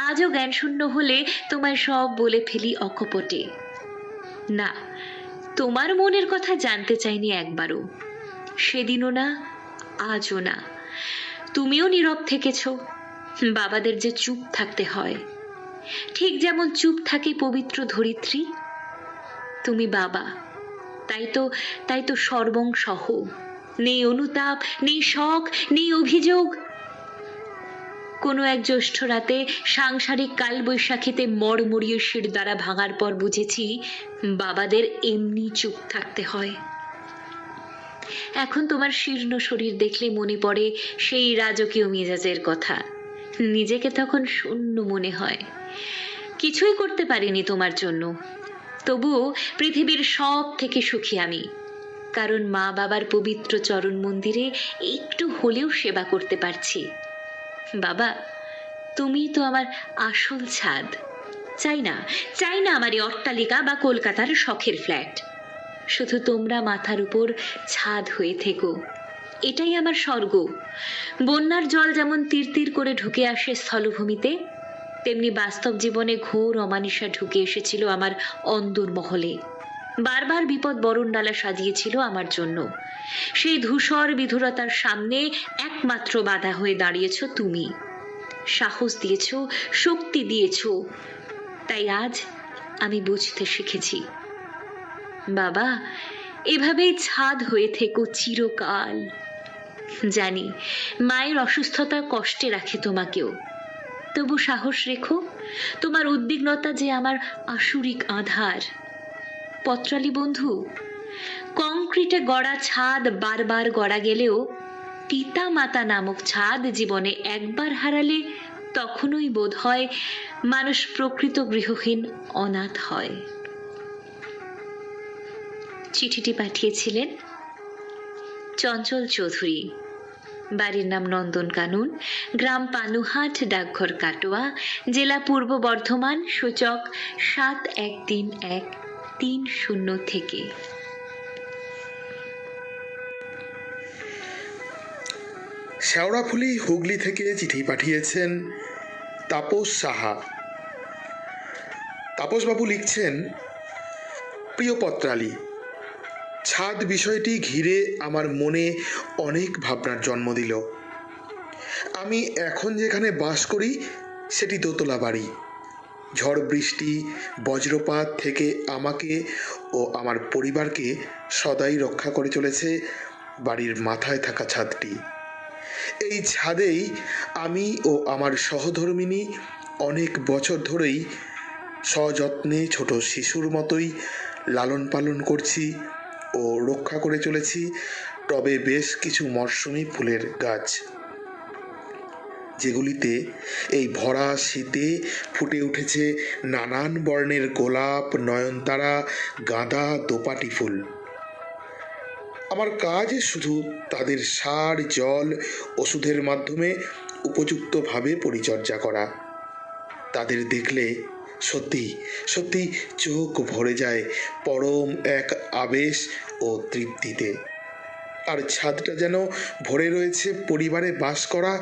আজও জ্ঞানশূন্য হলে তোমায় সব বলে ফেলি অকপটে। না, তোমার মনের কথা জানতে চাইনি একবারও, সেদিনও না, আজও না। তুমিও নীরব থেকেছ। বাবাদের যে চুপ থাকতে হয়, ঠিক যেমন চুপ থাকে পবিত্র ধরিত্রী। তুমি বাবা, তাই তো সর্বংসহ, নেই অনুতাপ, নেই শখ, নেই অভিযোগ। কোনো এক জ্যৈষ্ঠ রাতে সাংসারিক কালবৈশাখীতে মড়মড়িয়ে শির দ্বারা ভাঙার পর বুঝেছি বাবাদের এমনি চুপ থাকতে হয়। এখন তোমার শীর্ণ শরীর দেখলে মনে পড়ে সেই রাজকীয় মেজাজের কথা। নিজেকে তখন শূন্য মনে হয়। কিছুই করতে পারিনি তোমার জন্য, তবুও পৃথিবীর সব থেকে সুখী আমি, কারণ মা বাবার পবিত্র চরণ মন্দিরে একটু হলেও সেবা করতে পারছি। বাবা, তুমি তো আমার আসল ছাদ। চাই না আমার এই অট্টালিকা বা কলকাতার শখের ফ্ল্যাট। শুধু তোমরা মাথার উপর ছাদ হয়ে থেকো, এটাই আমার স্বর্গ। বন্যার জল যেমন তীর করে ঢুকে আসে স্থলভূমিতে, তেমনি বাস্তব জীবনে ঘোর অমানিসা ঢুকে এসেছিল আমার অন্দরমহলে। বারবার বিপদ বরণডালা সাজিয়েছিল আমার জন্য। সেই ধূসর বিধুরতার সামনে একমাত্র বাধা হয়ে দাঁড়িয়েছ তুমি। সাহস দিয়েছ, শক্তি দিয়েছ। তাই আজ আমি বুঝতে শিখেছি। বাবা, এভাবেই ছাদ হয়ে থেকো চিরকাল। জানি মায়ের অসুস্থতা কষ্টে রাখে তোমাকেও, তবু সাহস রেখো। তোমার উদ্বিগ্নতা যে আমার আসুরিক আধার। পত্রালী বন্ধু, কংক্রিটে গড়া ছাদ বারবার গড়া গেলেও পিতা মাতা নামক ছাদ জীবনে একবার হারালে তখনই বোধ হয় মানুষ প্রকৃত গৃহহীন অনাথ হয়। চিঠিটি পাঠিয়েছিলেন চঞ্চল চৌধুরী। বাড়ির নাম নন্দন কানন, গ্রাম পানুহাট, ডাকঘর কাটোয়া, জেলা পূর্ব বর্ধমান, সূচক 713130 থেকে। শেওড়াফুলি, হুগলি থেকে চিঠি পাঠিয়েছেন তাপস সাহা। তাপসবাবু লিখছেন, প্রিয় পত্রালী, ছাদ বিষয়টি ঘিরে আমার মনে অনেক ভাবনার জন্ম দিল। আমি এখন যেখানে বাস করি সেটি দোতলা বাড়ি। ঝড় বৃষ্টি বজ্রপাত থেকে আমাকে ও আমার পরিবারকে সদাই রক্ষা করে চলেছে বাড়ির মাথায় থাকা ছাদটি। এই ছাদেই আমি ও আমার সহধর্মিণী অনেক বছর ধরেই সযত্নে ছোট শিশুর মতোই লালন পালন করছি ও রক্ষা করে চলেছি টবে বেশ কিছু মরশুমি ফুলের গাছ, যেগুলিতে এই ভরা শীতে ফুটে উঠেছে নানান বর্ণের গোলাপ, নয়নতারা, গাঁদা, দোপাটি ফুল। আমার কাজ শুধু তাদের সার, জল, ওষুধের মাধ্যমে উপযুক্তভাবে পরিচর্যা করা। তাদের দেখলে সত্যি সত্যি চোখ ভরে যায় পরম এক আবেশ ও তৃপ্তিতে। আর ছাদটা যেন ভরে রয়েছে পরিবারে বাস করা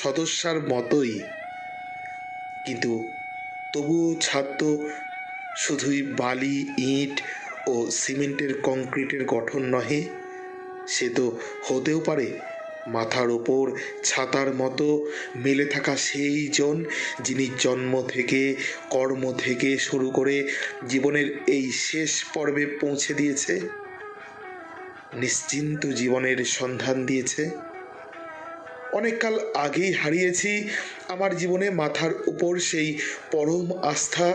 সদস্যার মতোই। কিন্তু তবুও ছাদ তো শুধুই বালি, ইট ও সিমেন্টের কংক্রিটের গঠন নহে, সে তো হতেও পারে মাথার ওপর ছাতার মতো মেলে থাকা সেই জন যিনি জন্ম থেকে, কর্ম থেকে শুরু করে জীবনের এই শেষ পর্বে পৌঁছে দিয়েছে, নিশ্চিন্ত জীবনের সন্ধান দিয়েছে। অনেককাল আগেই হারিয়েছি আমার জীবনে মাথার উপর সেই পরম আস্থা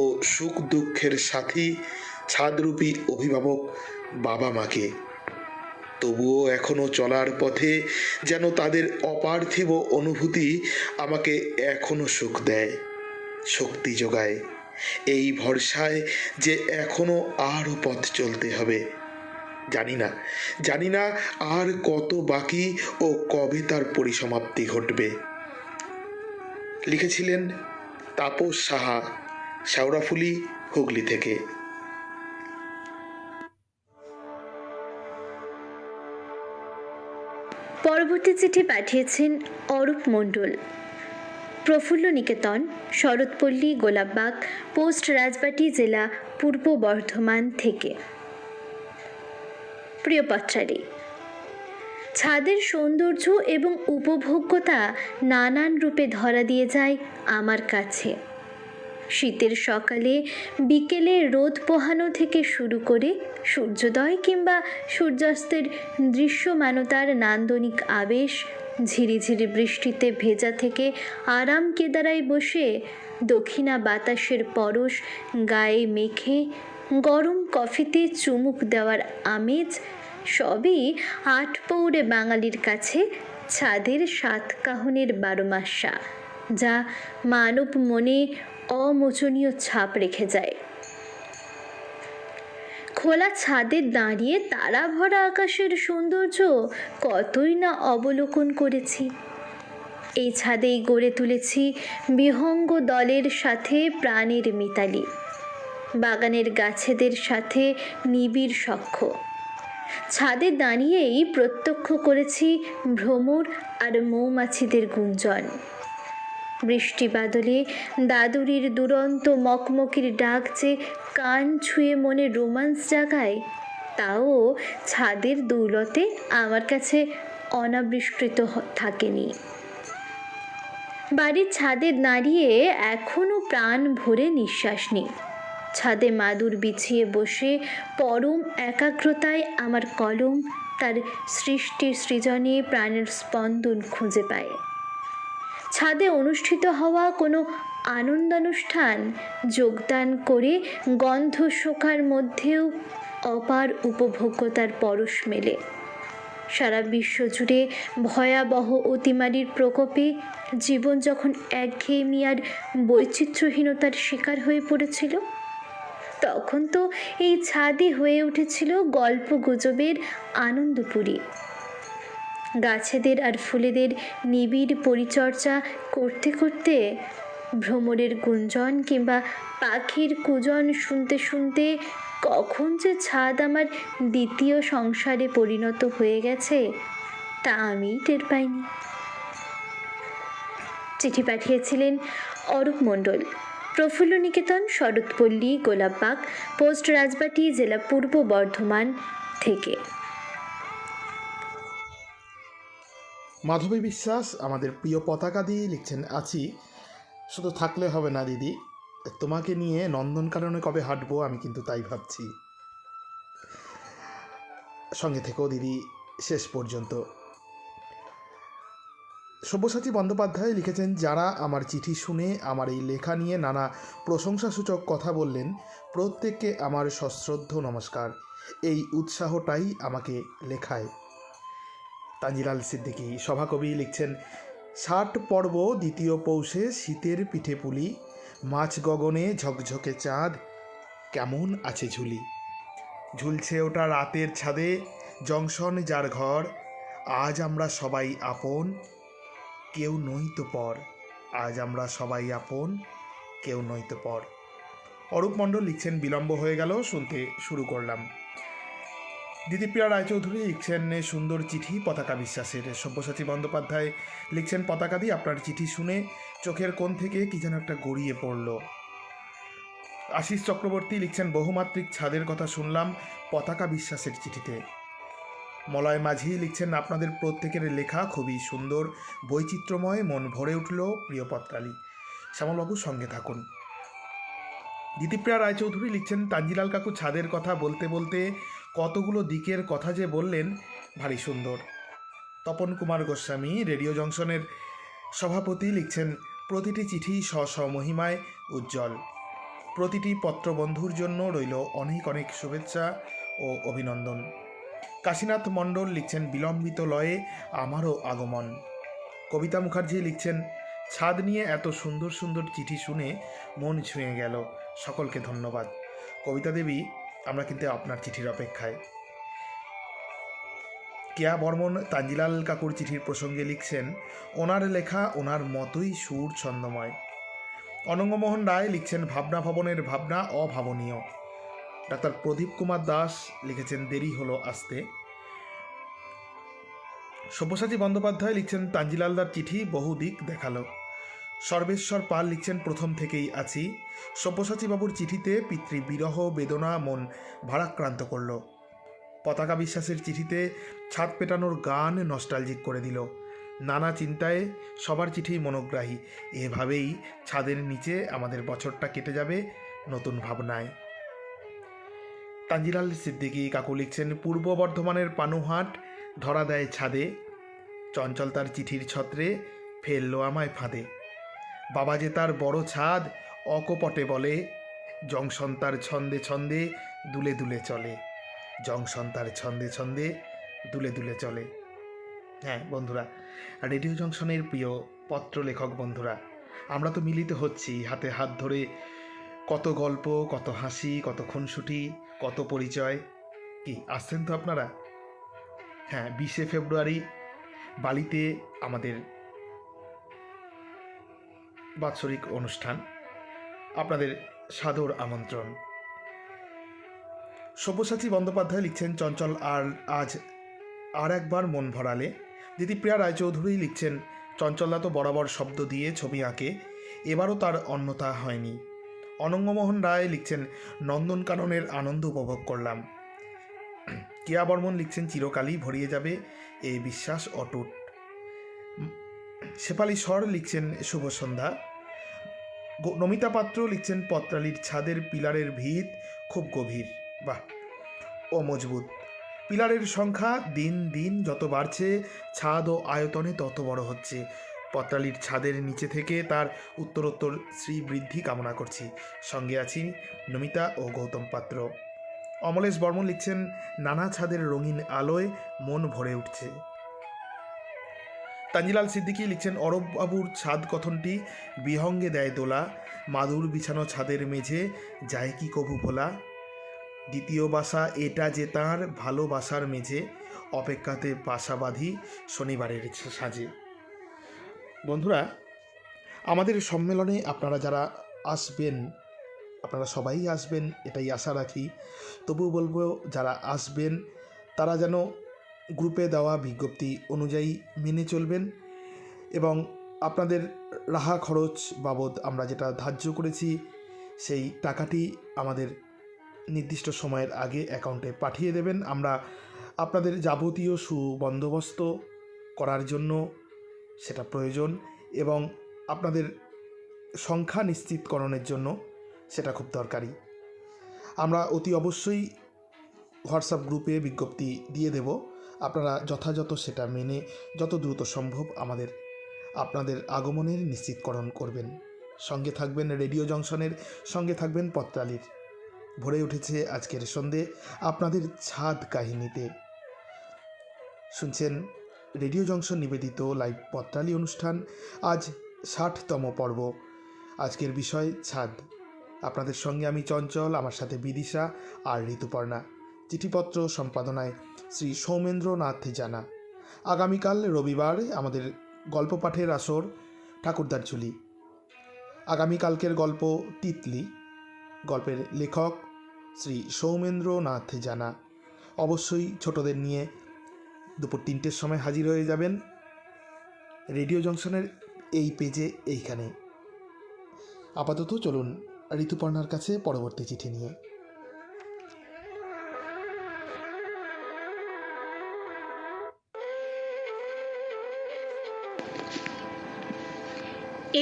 ও সুখ দুঃখের সাথী, ছাদরূপী অভিভাবক বাবা মাকে। তবুও এখনো চলার পথে যেন তাদের অপার্থিব অনুভূতি আমাকে এখনো সুখ দেয়, শক্তি যোগায়, এই ভরসায় যে এখনো আরও পথ চলতে হবে। জানি না আর কত বাকি ও কবে তার পরিসমাপ্তি ঘটবে। লিখেছিলেন তাপস সাহা, শেওড়াফুলি, হুগলি থেকে। পরবর্তী চিঠি পাঠিয়েছেন অরূপ মণ্ডল, প্রফুল্ল নিকেতন, শরৎপল্লী, গোলাপবাগ, পোস্ট রাজবাটি, জেলা পূর্ব বর্ধমান থেকে। প্রিয় পত্রালী, ছাদের সৌন্দর্য এবং উপভোগ্যতা নানান রূপে ধরা দিয়ে যায় আমার কাছে। শীতের সকালে বিকেলে রোদ পোহানো থেকে শুরু করে সূর্যোদয় কিংবা সূর্যাস্তের দৃশ্যমানতার নান্দনিক আবেশ, ঝিরিঝিরি বৃষ্টিতে ভেজা থেকে আরাম কেদারায় বসে দক্ষিণা বাতাসের পরশ গায়ে মেখে গরম কফিতে চুমুক দেওয়ার আমেজ সবই আটপৌরে বাঙালির কাছে ছাদের সাতকাহনের বারোমাসা, যা মানব মনে অমোচনীয় ছাপ রেখে যায়। খোলা ছাদে দাঁড়িয়ে তারা ভরা আকাশের সৌন্দর্য কতই না অবলোকন করেছি। এই ছাদেই গড়ে তুলেছি বিহঙ্গ দলের সাথে প্রাণের মিতালি, বাগানের গাছেদের সাথে নিবিড় সখ্য। ছাদে দাঁড়িয়েই প্রত্যক্ষ করেছি ভ্রমর আর মৌমাছিদের গুঞ্জন। বৃষ্টি বাদলে দাদুরির দুরন্ত মকমকির ডাক যে কান ছুঁয়ে মনে রোমান্স জাগায়, তাও ছাদের দৌলতে আমার কাছে অনাবিষ্কৃত থাকেনি। বাড়ির ছাদে দাঁড়িয়ে এখনও প্রাণ ভরে নিঃশ্বাস নিই। ছাদে মাদুর বিছিয়ে বসে পরম একাগ্রতায় আমার কলম তার সৃজনে প্রাণের স্পন্দন খুঁজে পায়। ছাদে অনুষ্ঠিত হওয়া কোনো আনন্দানুষ্ঠান যোগদান করে গন্ধ শোকার মধ্যেও অপার উপভোগ্যতার পরশ মেলে। সারা বিশ্ব জুড়ে ভয়াবহ অতিমারির প্রকোপে জীবন যখন একঘেয়েমি আর বৈচিত্র্যহীনতার শিকার হয়ে পড়েছিল, তখন তো এই ছাদই হয়ে উঠেছিল গল্প গুজবের আনন্দপুরী। গাছেদের আর ফুলেদের নিবিড় পরিচর্যা করতে করতে, ভ্রমরের গুঞ্জন কিংবা পাখির কুজন শুনতে শুনতে কখন যে ছাদ আমার দ্বিতীয় সংসারে পরিণত হয়ে গেছে তা আমিই টের পাইনি। চিঠি পাঠিয়েছিলেন অরূপ মণ্ডল, প্রফুল্ল নিকেতন, শরৎপল্লী, গোলাপবাগ, পোস্ট রাজবাটি, জেলা পূর্ব বর্ধমান থেকে। মাধবী বিশ্বাস আমাদের প্রিয় পতাকা দিয়ে লিখছেন, আছি, শুধু থাকলে হবে না দিদি, তোমাকে নিয়ে নন্দনকাননে কবে হাঁটবো আমি কিন্তু তাই ভাবছি। সঙ্গে থেকেও দিদি শেষ পর্যন্ত। সব্যসাচী বন্দ্যোপাধ্যায় লিখেছেন, যারা আমার চিঠি শুনে আমার এই লেখা নিয়ে নানা প্রশংসাসূচক কথা বললেন, প্রত্যেককে আমার সশ্রদ্ধ নমস্কার। এই উৎসাহটাই আমাকে লেখায়। তানজিলাল সিদ্দিকী সভাকবি লিখছেন, ৬০ পর্ব, দ্বিতীয় পৌষে শীতের পিঠে পুলি, মাছ গগনে ঝকঝকে চাঁদ, কেমন আছে ঝুলি, ঝুলছে ওটা রাতের ছাদে, জংশন যার ঘর, আজ আমরা সবাই আপন, কেউ নই তো পর, আজ আমরা সবাই আপন, কেউ নই তো পর। অরূপ মণ্ডল লিখছেন, বিলম্ব হয়ে গেল, শুনতে শুরু করলাম। দিদিপ্রিয়া রায়চৌধুরী লিখছেন, সুন্দর চিঠি পতাকা বিশ্বাসের। সব্যসাচী বন্দ্যোপাধ্যায় লিখছেন, পতাকা দিয়ে আপনার চিঠি শুনে চোখের কোণ থেকে কি যেন একটা গড়িয়ে পড়ল। আশিস চক্রবর্তী লিখছেন, বহুমাত্রিক ছাদের কথা শুনলাম পতাকা বিশ্বাসের চিঠিতে। মলয় মাঝি লিখছেন, আপনাদের প্রত্যেকের লেখা খুবই সুন্দর, বৈচিত্র্যময়, মন ভরে উঠল প্রিয় পত্রালী। শ্যামলবাবু সঙ্গে থাকুন। দিতিপ্রিয়া রায়চৌধুরী লিখছেন, তাঞ্জিলাল কাকু ছাদের কথা বলতে বলতে কতগুলো দিকের কথা যে বললেন, ভারী সুন্দর। তপন কুমার গোস্বামী রেডিও জংশনের সভাপতি লিখছেন, প্রতিটি চিঠি স্ব স্ব মহিমায় উজ্জ্বল। প্রতিটি পত্রবন্ধুর জন্য রইল অনেক অনেক শুভেচ্ছা ও অভিনন্দন। কাশীনাথ মণ্ডল লিখছেন, বিলম্বিত লয়ে আমারও আগমন। কবিতা মুখার্জি লিখছেন, ছাদ নিয়ে এত সুন্দর সুন্দর চিঠি শুনে মন ছুঁয়ে গেল, সকলকে ধন্যবাদ। কবিতা দেবী, আমরা কিন্তু আপনার চিঠির অপেক্ষায়। কেয়া বর্মন তাঞ্জিলাল কাকুর চিঠির প্রসঙ্গে লিখছেন, ওনার লেখা ওনার মতোই সুর ছন্দময়। অনঙ্গমোহন রায় লিখছেন, ভাবনা ভবনের ভাবনা অভাবনীয়। ডাক্তার প্রদীপ কুমার দাস লিখেছেন, দেরি হলো আসতে। সব্যসাচী বন্দ্যোপাধ্যায় লিখছেন, তাঞ্জিলালদার চিঠি বহু দিক দেখালো। সর্বেশ্বর পাল লিখছেন, প্রথম থেকেই আছি। সব্যসাচী বাবুর চিঠিতে পিতৃবিরহ বেদনা মন ভারাক্রান্ত করল। পতাকা বিশ্বাসের চিঠিতে ছাদ পেটানোর গান নস্টালজিক করে দিল। নানা চিন্তায় সবার চিঠি মনোগ্রাহী। এভাবেই ছাদের নিচে আমাদের বছরটা কেটে যাবে নতুন ভাবনায়। তাঞ্জিলাল সিদ্দিকী কাকু লিখছেন, পূর্ব বর্ধমানের পানুহাট ধরা দেয় ছাদে। চঞ্চল তার চিঠির ছত্রে ফেললো আমায় ফাঁদে। বাবা যে তার বড় ছাদ অকপটে বলে, জংশন তার ছন্দে ছন্দে দুলে দুলে চলে। জংশন তার ছন্দে ছন্দে দুলে দুলে চলে। হ্যাঁ বন্ধুরা, রেডিও জংশনের প্রিয় পত্র লেখক বন্ধুরা, আমরা তো মিলিত হচ্ছি হাতে হাত ধরে। কত গল্প, কত হাসি, কত খুনসুটি, কত পরিচয়। কি আসছেন তো আপনারা? হ্যাঁ, 20শে ফেব্রুয়ারি বালিতে আমাদের বাৎসরিক অনুষ্ঠান, আপনাদের সাদর আমন্ত্রণ। সব্যসাচী বন্দ্যোপাধ্যায় লিখছেন, চঞ্চল আজ আর একবার মন ভরালে। দিতিপ্রিয়া রায়চৌধুরী লিখছেন, চঞ্চলদা তো বরাবর শব্দ দিয়ে ছবি আঁকে, এবারও তার অন্যথা হয়নি। অনঙ্গমোহন রায় লিখছেন, নন্দনকাননের আনন্দ উপভোগ করলাম। কেয়া বর্মন লিখছেন, চিরকালই ভরিয়ে যাবে এই বিশ্বাস অটুট। শেফালি স্বর লিখছেন, শুভ সন্ধ্যা। নমিতা পাত্র লিখছেন, পত্রালির ছাদের পিলারের ভিত খুব গভীর, বাহ, ও মজবুত। পিলারের সংখ্যা দিন দিন যত বাড়ছে, ছাদ ও আয়তনে তত বড় হচ্ছে। পত্রালির ছাদের নিচে থেকে তার উত্তরোত্তর শ্রীবৃদ্ধি কামনা করছি। সঙ্গে আছি নমিতা ও গৌতম পাত্র। অমলেশ বর্মন লিখছেন, নানা ছাদের রঙিন আলোয় মন ভরে উঠছে। তাঞ্জিলাল সিদ্দিকী লিখছেন, অরব বাবুর ছাদ কথনটি বিহঙ্গে দেয় দোলা। মাদুর বিছানো ছাদের মেঝে যায় কি কভু ভোলা। দ্বিতীয় বাসা এটা যে তাঁর ভালোবাসার মেঝে, অপেক্ষাতে বাসা বাঁধি শনিবারের সাজে। বন্ধুরা, আমাদের সম্মেলনে আপনারা যারা আসবেন, আপনারা সবাই আসবেন এটাই আশা রাখি। তবু বলবো, যারা আসবেন তারা যেন গ্রুপে দেওয়া বিজ্ঞপ্তি অনুযায়ী মেনে চলবেন এবং আপনাদের রাহা খরচ বাবদ আমরা যেটা ধার্য করেছি সেই টাকাটি আমাদের নির্দিষ্ট সময়ের আগে অ্যাকাউন্টে পাঠিয়ে দেবেন। আমরা আপনাদের যাবতীয় সুবন্দোবস্ত করার জন্য সেটা প্রয়োজন এবং আপনাদের সংখ্যা নিশ্চিতকরণের জন্য সেটা খুব দরকারি। আমরা অতি অবশ্যই হোয়াটসঅ্যাপ গ্রুপে বিজ্ঞপ্তি দিয়ে দেব। আপনারা যথাযথ সেটা মেনে যত দ্রুত সম্ভব আপনাদের আগমনের নিশ্চিতকরণ করবেন। সঙ্গে থাকবেন রেডিও জংশনের, সঙ্গে থাকবেন পত্রালির। ভরে উঠেছে আজকের সন্ধে আপনাদের ছাদ কাহিনীতে। শুনছেন রেডিও জংশন নিবেদিত লাইভ পত্রালি অনুষ্ঠান, আজ 60তম পর্ব। আজকের বিষয় ছাদ। আপনাদের সঙ্গে আমি চঞ্চল, আমার সাথে বিদিশা আর ঋতুপর্ণা। চিঠিপত্র সম্পাদনায় শ্রী সৌমেন্দ্রনাথ জানা। আগামীকাল রবিবার আমাদের গল্প পাঠের আসর ঠাকুরদার ঝুলি। আগামীকালকের গল্প তিতলি। গল্পের লেখক শ্রী সৌমেন্দ্রনাথ জানা। অবশ্যই ছোটদের নিয়ে দুপুর 3টের সময় হাজির হয়ে যাবেন রেডিও জংশনের এই পেজে, এইখানে। আপাতত চলুন ঋতুপর্ণার কাছে পরবর্তী চিঠি নিয়ে।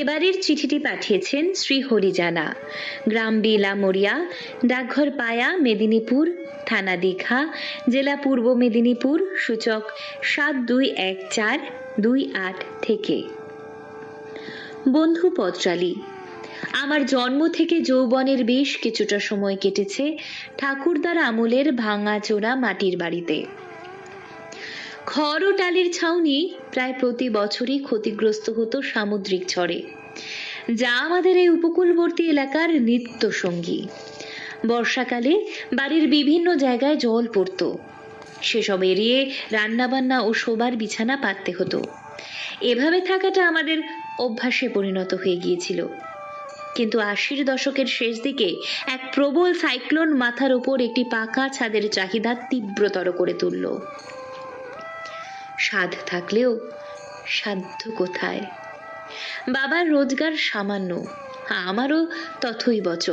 এবারের চিঠিটি পাঠিয়েছেন শ্রী হরিজানা, গ্রাম বিলামরিয়া, ডাকঘর পায়া, মেদিনীপুর, থানা দীঘা, জেলা পূর্ব মেদিনীপুর, সূচক 721428 থেকে। বন্ধু পত্রালী, আমার জন্ম থেকে যৌবনের বেশ কিছুটা সময় কেটেছে ঠাকুরদার আমলের ভাঙাচোরা মাটির বাড়িতে। খড় ও টালির ছাউনি প্রায় প্রতি বছরই ক্ষতিগ্রস্ত হতো সামুদ্রিক ঝড়ে, যা আমাদের এই উপকূলবর্তী এলাকার নিত্য সঙ্গী। বর্ষাকালে বাড়ির বিভিন্ন জায়গায় জল পড়ত, সেসব এড়িয়ে রান্নাবান্না ও শোবার বিছানা পাততে হতো। এভাবে থাকাটা আমাদের অভ্যাসে পরিণত হয়ে গিয়েছিল। কিন্তু 80-র দশকের শেষ দিকে এক প্রবল সাইক্লোন মাথার উপর একটি পাকা ছাদের চাহিদা তীব্রতর করে তুলল। সাধ থাকলেও সাধ্য কোথায়? বাবার রোজগার সামান্য, আমারও তথৈবচ।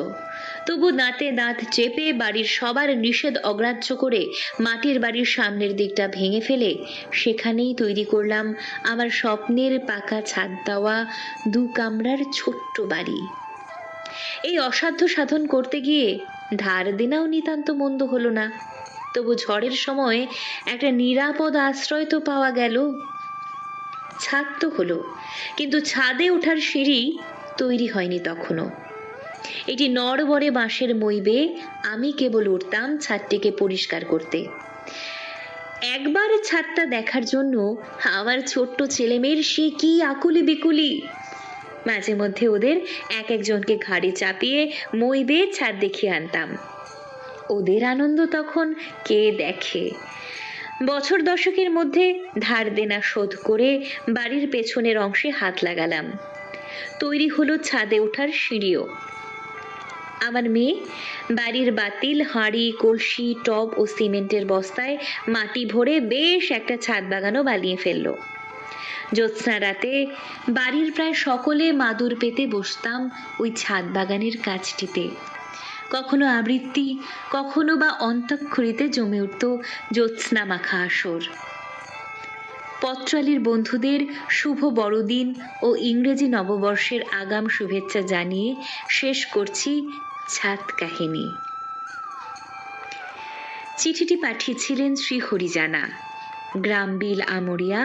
তবু দাঁতে দাঁত চেপে বাড়ির সবার নিষেধ অগ্রাহ্য করে মাটির বাড়ির সামনের দিকটা ভেঙে ফেলে সেখানেই তৈরি করলাম আমার স্বপ্নের পাকা ছাদ দেওয়া 2 কামরার ছোট্ট বাড়ি। এই অসাধ্য সাধন করতে গিয়ে ধার দেনাও নিতান্ত মন্দ হলো না। তবু ঝড়ের সময় একটা নিরাপদ আশ্রয় তো পাওয়া গেল। ছাদ তো হলো, কিন্তু ছাদে ওঠার সিঁড়ি তৈরি হয়নি তখনও। এটি নড়বড়ে বাঁশের মই বেয়ে আমি কেবল উঠতাম ছাদটিকে পরিষ্কার করতে। একবার ছাদটা দেখার জন্য আমার ছোট্ট ছেলেমেয়ের সে কি আকুলি বিকুলি। মাঝে মধ্যে ওদের এক একজনকে ঘাড়ে চাপিয়ে মই বেয়ে ছাদ দেখিয়ে আনতাম। ওদের আনন্দ তখন কে দেখে। বছর দশকের মধ্যে ধার দেনা শোধ করে বাড়ির পেছনের অংশে হাত লাগালাম। তৈরি হলো ছাদে ওঠার সিঁড়িও। আমার মেয়ে বাড়ির বাতিল, হাঁড়ি, কলসি, টব ও সিমেন্টের বস্তায় মাটি ভরে বেশ একটা ছাদ বাগানও বানিয়ে ফেললো। জ্যোৎস্না রাতে বাড়ির প্রায় সকলে মাদুর পেতে বসতাম ওই ছাদ বাগানের কাছটিতে। কখনো আবৃত্তি, কখনো বা অন্তঃক্ষরিতে জমে উঠত জ্যোৎস্না মাখা আসর। পত্রালীর বন্ধুদের শুভ বড়দিন ও ইংরেজি নববর্ষের আগাম শুভেচ্ছা জানিয়ে শেষ করছি ছাদ কাহিনী। চিঠিটি পাঠিয়েছিলেন শ্রী হরিজানা, গ্রাম বিল আমরিয়া,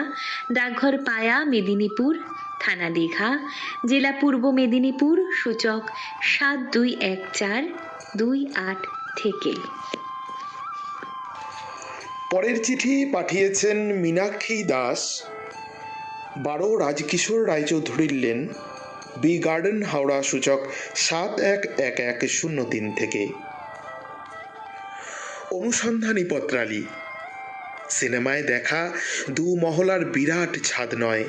ডাকঘর পায়া, মেদিনীপুর, থানা দীঘা, জেলা পূর্ব মেদিনীপুর, সূচক 721428 থেকে। পরের চিঠি পাঠিয়েছেন মীনাক্ষী দাস, 12 রাজকিশোর রায়চৌধুরীর লেন, বি গার্ডেন, হাওড়া, সূচক 711103 থেকে। অনুসন্ধানী পত্রালী, সিনেমায় দেখা 2 মহলার বিরাট ছাদ নয়,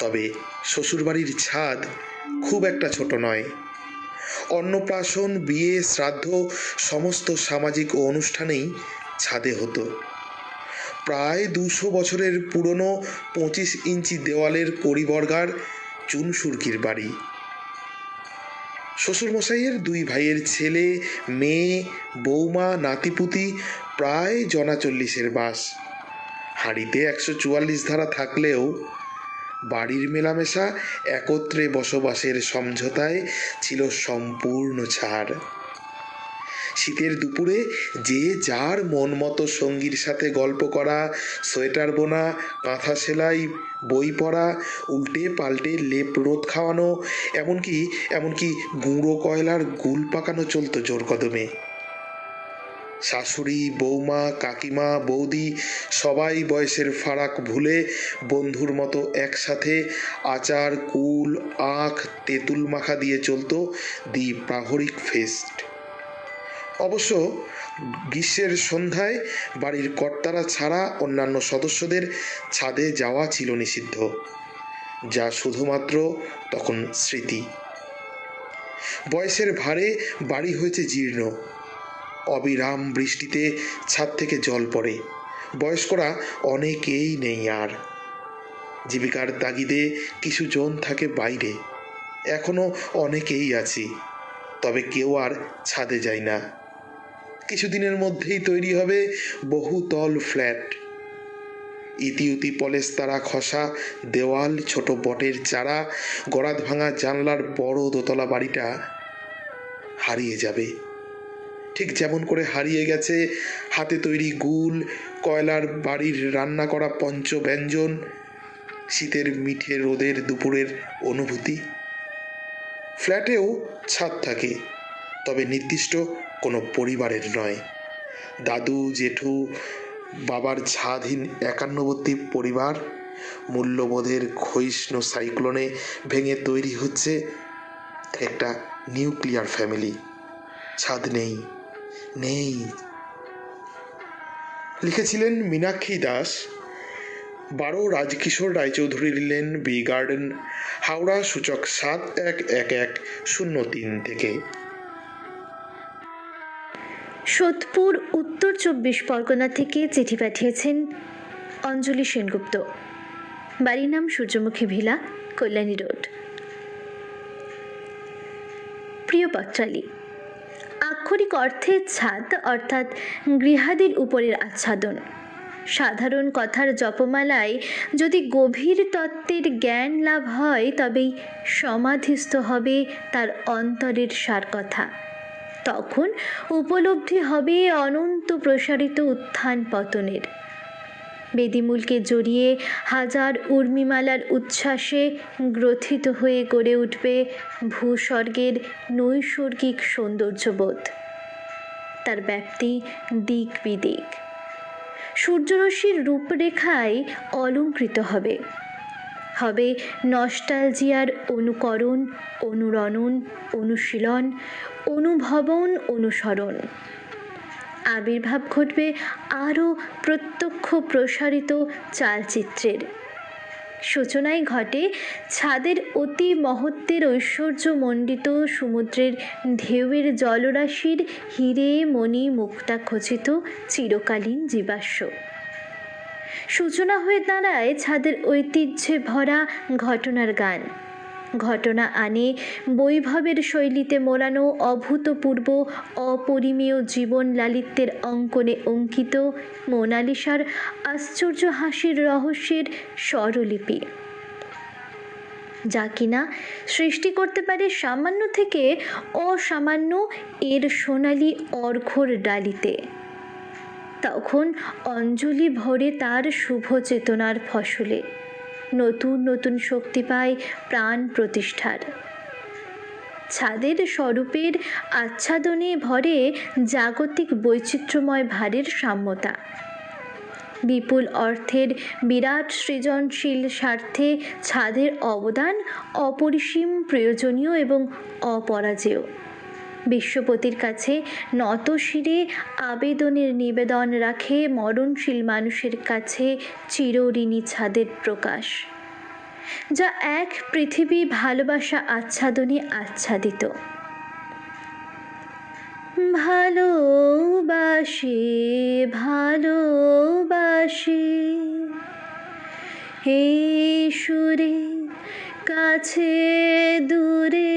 তবে শ্বশুরবাড়ির ছাদ খুব একটা ছোট নয়। অন্নপ্রাশন, বিয়ে, শ্রাদ্ধ সমস্ত সামাজিক ও অনুষ্ঠানেই ছাদে হতো। প্রায় 200 বছরের পুরনো 25 ইঞ্চি দেওয়ালের কড়িবর্গার চুনসুরকির বাড়ি। শ্বশুরমশাইয়ের 2 ভাইয়ের ছেলে, মেয়ে, বৌমা, নাতিপুতি প্রায় জনা 40-এর বাস। হাঁড়িতে 144 ধারা থাকলেও বাড়ির মেলামেশা, একত্রে বসবাসের সমঝোতায় ছিল সম্পূর্ণ ছাড়। শীতের দুপুরে যে যার মন মতো সঙ্গীর সাথে গল্প করা, সোয়েটার বোনা, কাঁথা সেলাই, বই পড়া, উল্টে পাল্টে লেপ রোদ খাওয়ানো, এমনকি গুঁড়ো কয়লার গুল পাকানো চলতো জোর কদমে। শাশুড়ি, বৌমা, কাকিমা, বৌদি সবাই বয়সের ফারাক ভুলে বন্ধুর মতো একসাথে আচার, কুল, আখ, তেঁতুল মাখা দিয়ে চলতো দি প্রাহরিক ফেস্ট। অবশ্য গ্রীষ্মের সন্ধ্যায় বাড়ির কর্তারা ছাড়া অন্যান্য সদস্যদের ছাদে যাওয়া ছিল নিষিদ্ধ, যা শুধুমাত্র তখন স্মৃতি। বয়সের ভারে বাড়ি হয়েছে জীর্ণ। অবিরাম বৃষ্টিতে ছাদ থেকে জল পড়ে। বয়স্করা অনেকেই নেই আর। জীবিকার তাগিদে কিছু জন থাকে বাইরে। এখনো অনেকেই আছি, তবে কেউ আর ছাদে যায় না। কিছুদিনের মধ্যেই তৈরি হবে বহুতল ফ্ল্যাট। ইতিউতি পলেস্তারা খসা দেওয়াল, ছোট বটের চারা, গরাদ ভাঙা জানলার বড় দোতলা বাড়িটা হারিয়ে যাবে। ঠিক যেমন করে হারিয়ে গেছে হাতে তৈরি গুল, কয়লার বাড়ির রান্না করা পঞ্চব্যঞ্জন, শীতের মিঠে রোদের দুপুরের অনুভূতি। ফ্ল্যাটেও ছাদ থাকে, তবে নির্দিষ্ট কোনো পরিবারের নয়। দাদু, জেঠু, বাবার ছাদহীন একান্নবর্তী পরিবার মূল্যবোধের ক্ষয়িষ্ণু সাইক্লোনে ভেঙে তৈরি হচ্ছে একটা নিউক্লিয়ার ফ্যামিলি। ছাদ নেই, নেই। লিখেছিলেন Minakshi Das, 12 Rajkishore Roychowdhury lane, B garden, Howrah, সূচক 711103 থেকে। সোদপুর, উত্তর 24 পরগনা থেকে চিঠি পাঠিয়েছেন অঞ্জলি সেনগুপ্ত। বাড়ির নাম সূর্যমুখী ভিলা, কল্যাণী রোড। প্রিয় পত্রালী, আক্ষরিক অর্থে ছাদ অর্থাৎ গৃহাদির উপরের আচ্ছাদন। সাধারণ কথার জপমালায় যদি গভীর তত্ত্বের জ্ঞান লাভ হয়, তবেই সমাধিস্থ হবে তার অন্তরের সার কথা। তখন উপলব্ধি হবে অনন্ত প্রসারিত উত্থান পতনের। বেদিমূলকে জড়িয়ে হাজার উর্মিমালার উচ্ছ্বাসে গ্রথিত হয়ে গড়ে উঠবে ভূস্বর্গের নৈসর্গিক সৌন্দর্যবোধ। তার ব্যাপ্তি দিক বিদিক। সূর্যরশ্মির রূপরেখায় অলঙ্কৃত হবে। হবে নস্টালজিয়ার অনুকরণ, অনুরণন, অনুশীলন, অনুভবন, অনুসরণ। আবির্ভাব ঘটবে আরও প্রত্যক্ষ প্রসারিত চালচিত্রের। সূচনায় ঘটে ছাদের অতি মহত্বের ঐশ্বর্যমণ্ডিত সমুদ্রের ঢেউয়ের জলরাশির হিরে মণি মুক্তা খচিত চিরকালীন জীবাশ্ম। সূচনা হয়ে দাঁড়ায় ছাদের ঐতিহ্যে ভরা ঘটনার গান। ঘটনা আনে বৈভবের শৈলীতে মোড়ানো অভূতপূর্ব অপরিমেয় জীবন লালিত্যের অঙ্কনে অঙ্কিত মোনালিসার আশ্চর্য হাসির রহস্যের স্বরলিপি, যা কিনা সৃষ্টি করতে পারে সামান্য থেকে অসামান্য এর সোনালি অর্ঘ্যর ডালিতে। তখন অঞ্জলি ভরে তার শুভ চেতনার ফসলে নতুন নতুন শক্তি পায় প্রাণ প্রতিষ্ঠার। ছাদের স্বরূপের আচ্ছাদনে ভরে জাগতিক বৈচিত্র্যময় ভারের সাম্যতা। বিপুল অর্থের বিরাট সৃজনশীল স্বার্থে ছাদের অবদান অপরিসীম, প্রয়োজনীয় এবং অপরাজেয়। বিশ্বপতির কাছে নত শিরে আবেদনের নিবেদন রাখে মরণশীল মানুষের কাছে চিরঋণী ছাদের প্রকাশ, যা এক পৃথিবী ভালোবাসা আচ্ছাদনে আচ্ছাদিত। ভালোবাসে ভালোবাসে হে সুরে, কাছে দূরে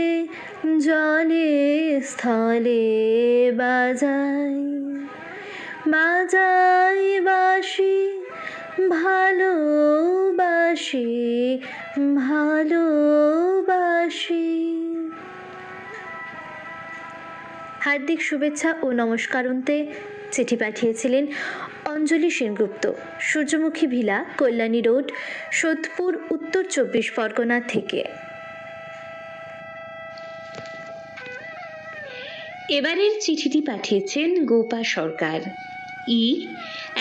জলে স্থলে বাজাই বাজাই বাসি, ভালোবাসি ভালোবাসি। হার্দিক শুভেচ্ছা ও নমস্কারন্তে চিঠি পাঠিয়েছিলেন অঞ্জলি সেনগুপ্ত, সূর্যমুখী ভিলা, কল্যাণী রোড, সোদপুর, উত্তর 24 পরগনা থেকে। এবারের চিঠিটি পাঠিয়েছেন গোপা সরকার, ই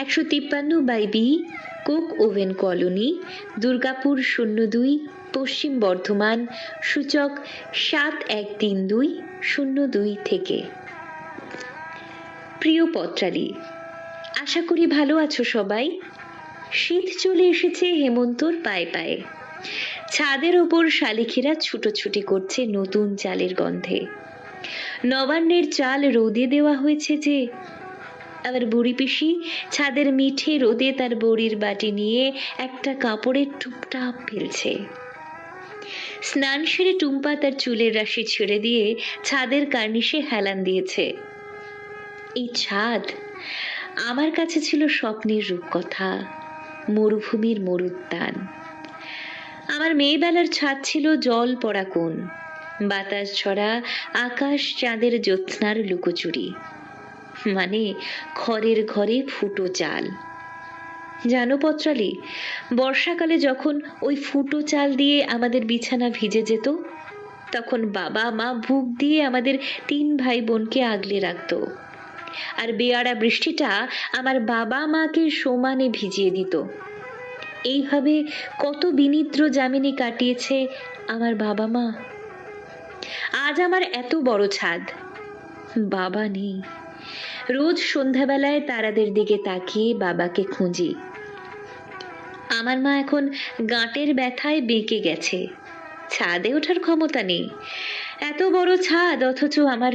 153/বি, কোক ওভেন কলোনি, দুর্গাপুর 02, পশ্চিম বর্ধমান, সূচক 713202 থেকে। প্রিয় পত্রালী, আশা করি ভালো আছো সবাই। শীত চলে এসেছে হেমন্তর পায়ে পায়ে। ছাদের ওপর শালিখেরা ছুটোছুটি করছে নতুন চালের গন্ধে। নবান্নের চাল রোদে দেওয়া হয়েছে যে, আবার বুড়ি পিসি ছাদের মিঠে রোদে তার বড়ির বাটি নিয়ে একটা কাপড়ের টুপটাপ ফেলছে। স্নান সেরে টুম্পা তার চুলের রাশি ছেড়ে দিয়ে ছাদের কার্নিশে হেলান দিয়েছে। এই ছাদ আমার কাছে ছিল স্বপ্নের রূপকথা, মরুভূমির মরুদ্যান। আমার মেয়েবেলার ছাদ ছিল জল পড়া কোণ, বাতাস ছড়া আকাশ চাঁদের জ্যোৎস্নার লুকোচুরি, মানে খড়ের ঘরে ফুটো চাল। জানো পত্রালি, বর্ষাকালে যখন ওই ফুটো চাল দিয়ে আমাদের বিছানা ভিজে যেত, তখন বাবা মা বুক দিয়ে আমাদের 3 ভাই বোনকে আগলে রাখতো, আর বেয়াড়া বৃষ্টিটা আমার বাবা মাকে সমানে ভিজিয়ে দিত। এইভাবে কত বিনিদ্র যামিনী কাটিয়েছে আমার বাবা মা। আজ আমার এত বড় ছাদ, বাবা নেই। রোজ সন্ধ্যাবেলায় তারাদের দিকে তাকিয়ে বাবাকে খুঁজি। আমার মা এখন গাঁটের ব্যথায় বেঁকে গেছে, ছাদে ওঠার ক্ষমতা নেই। এত বড় ছাদ, অথচ আমার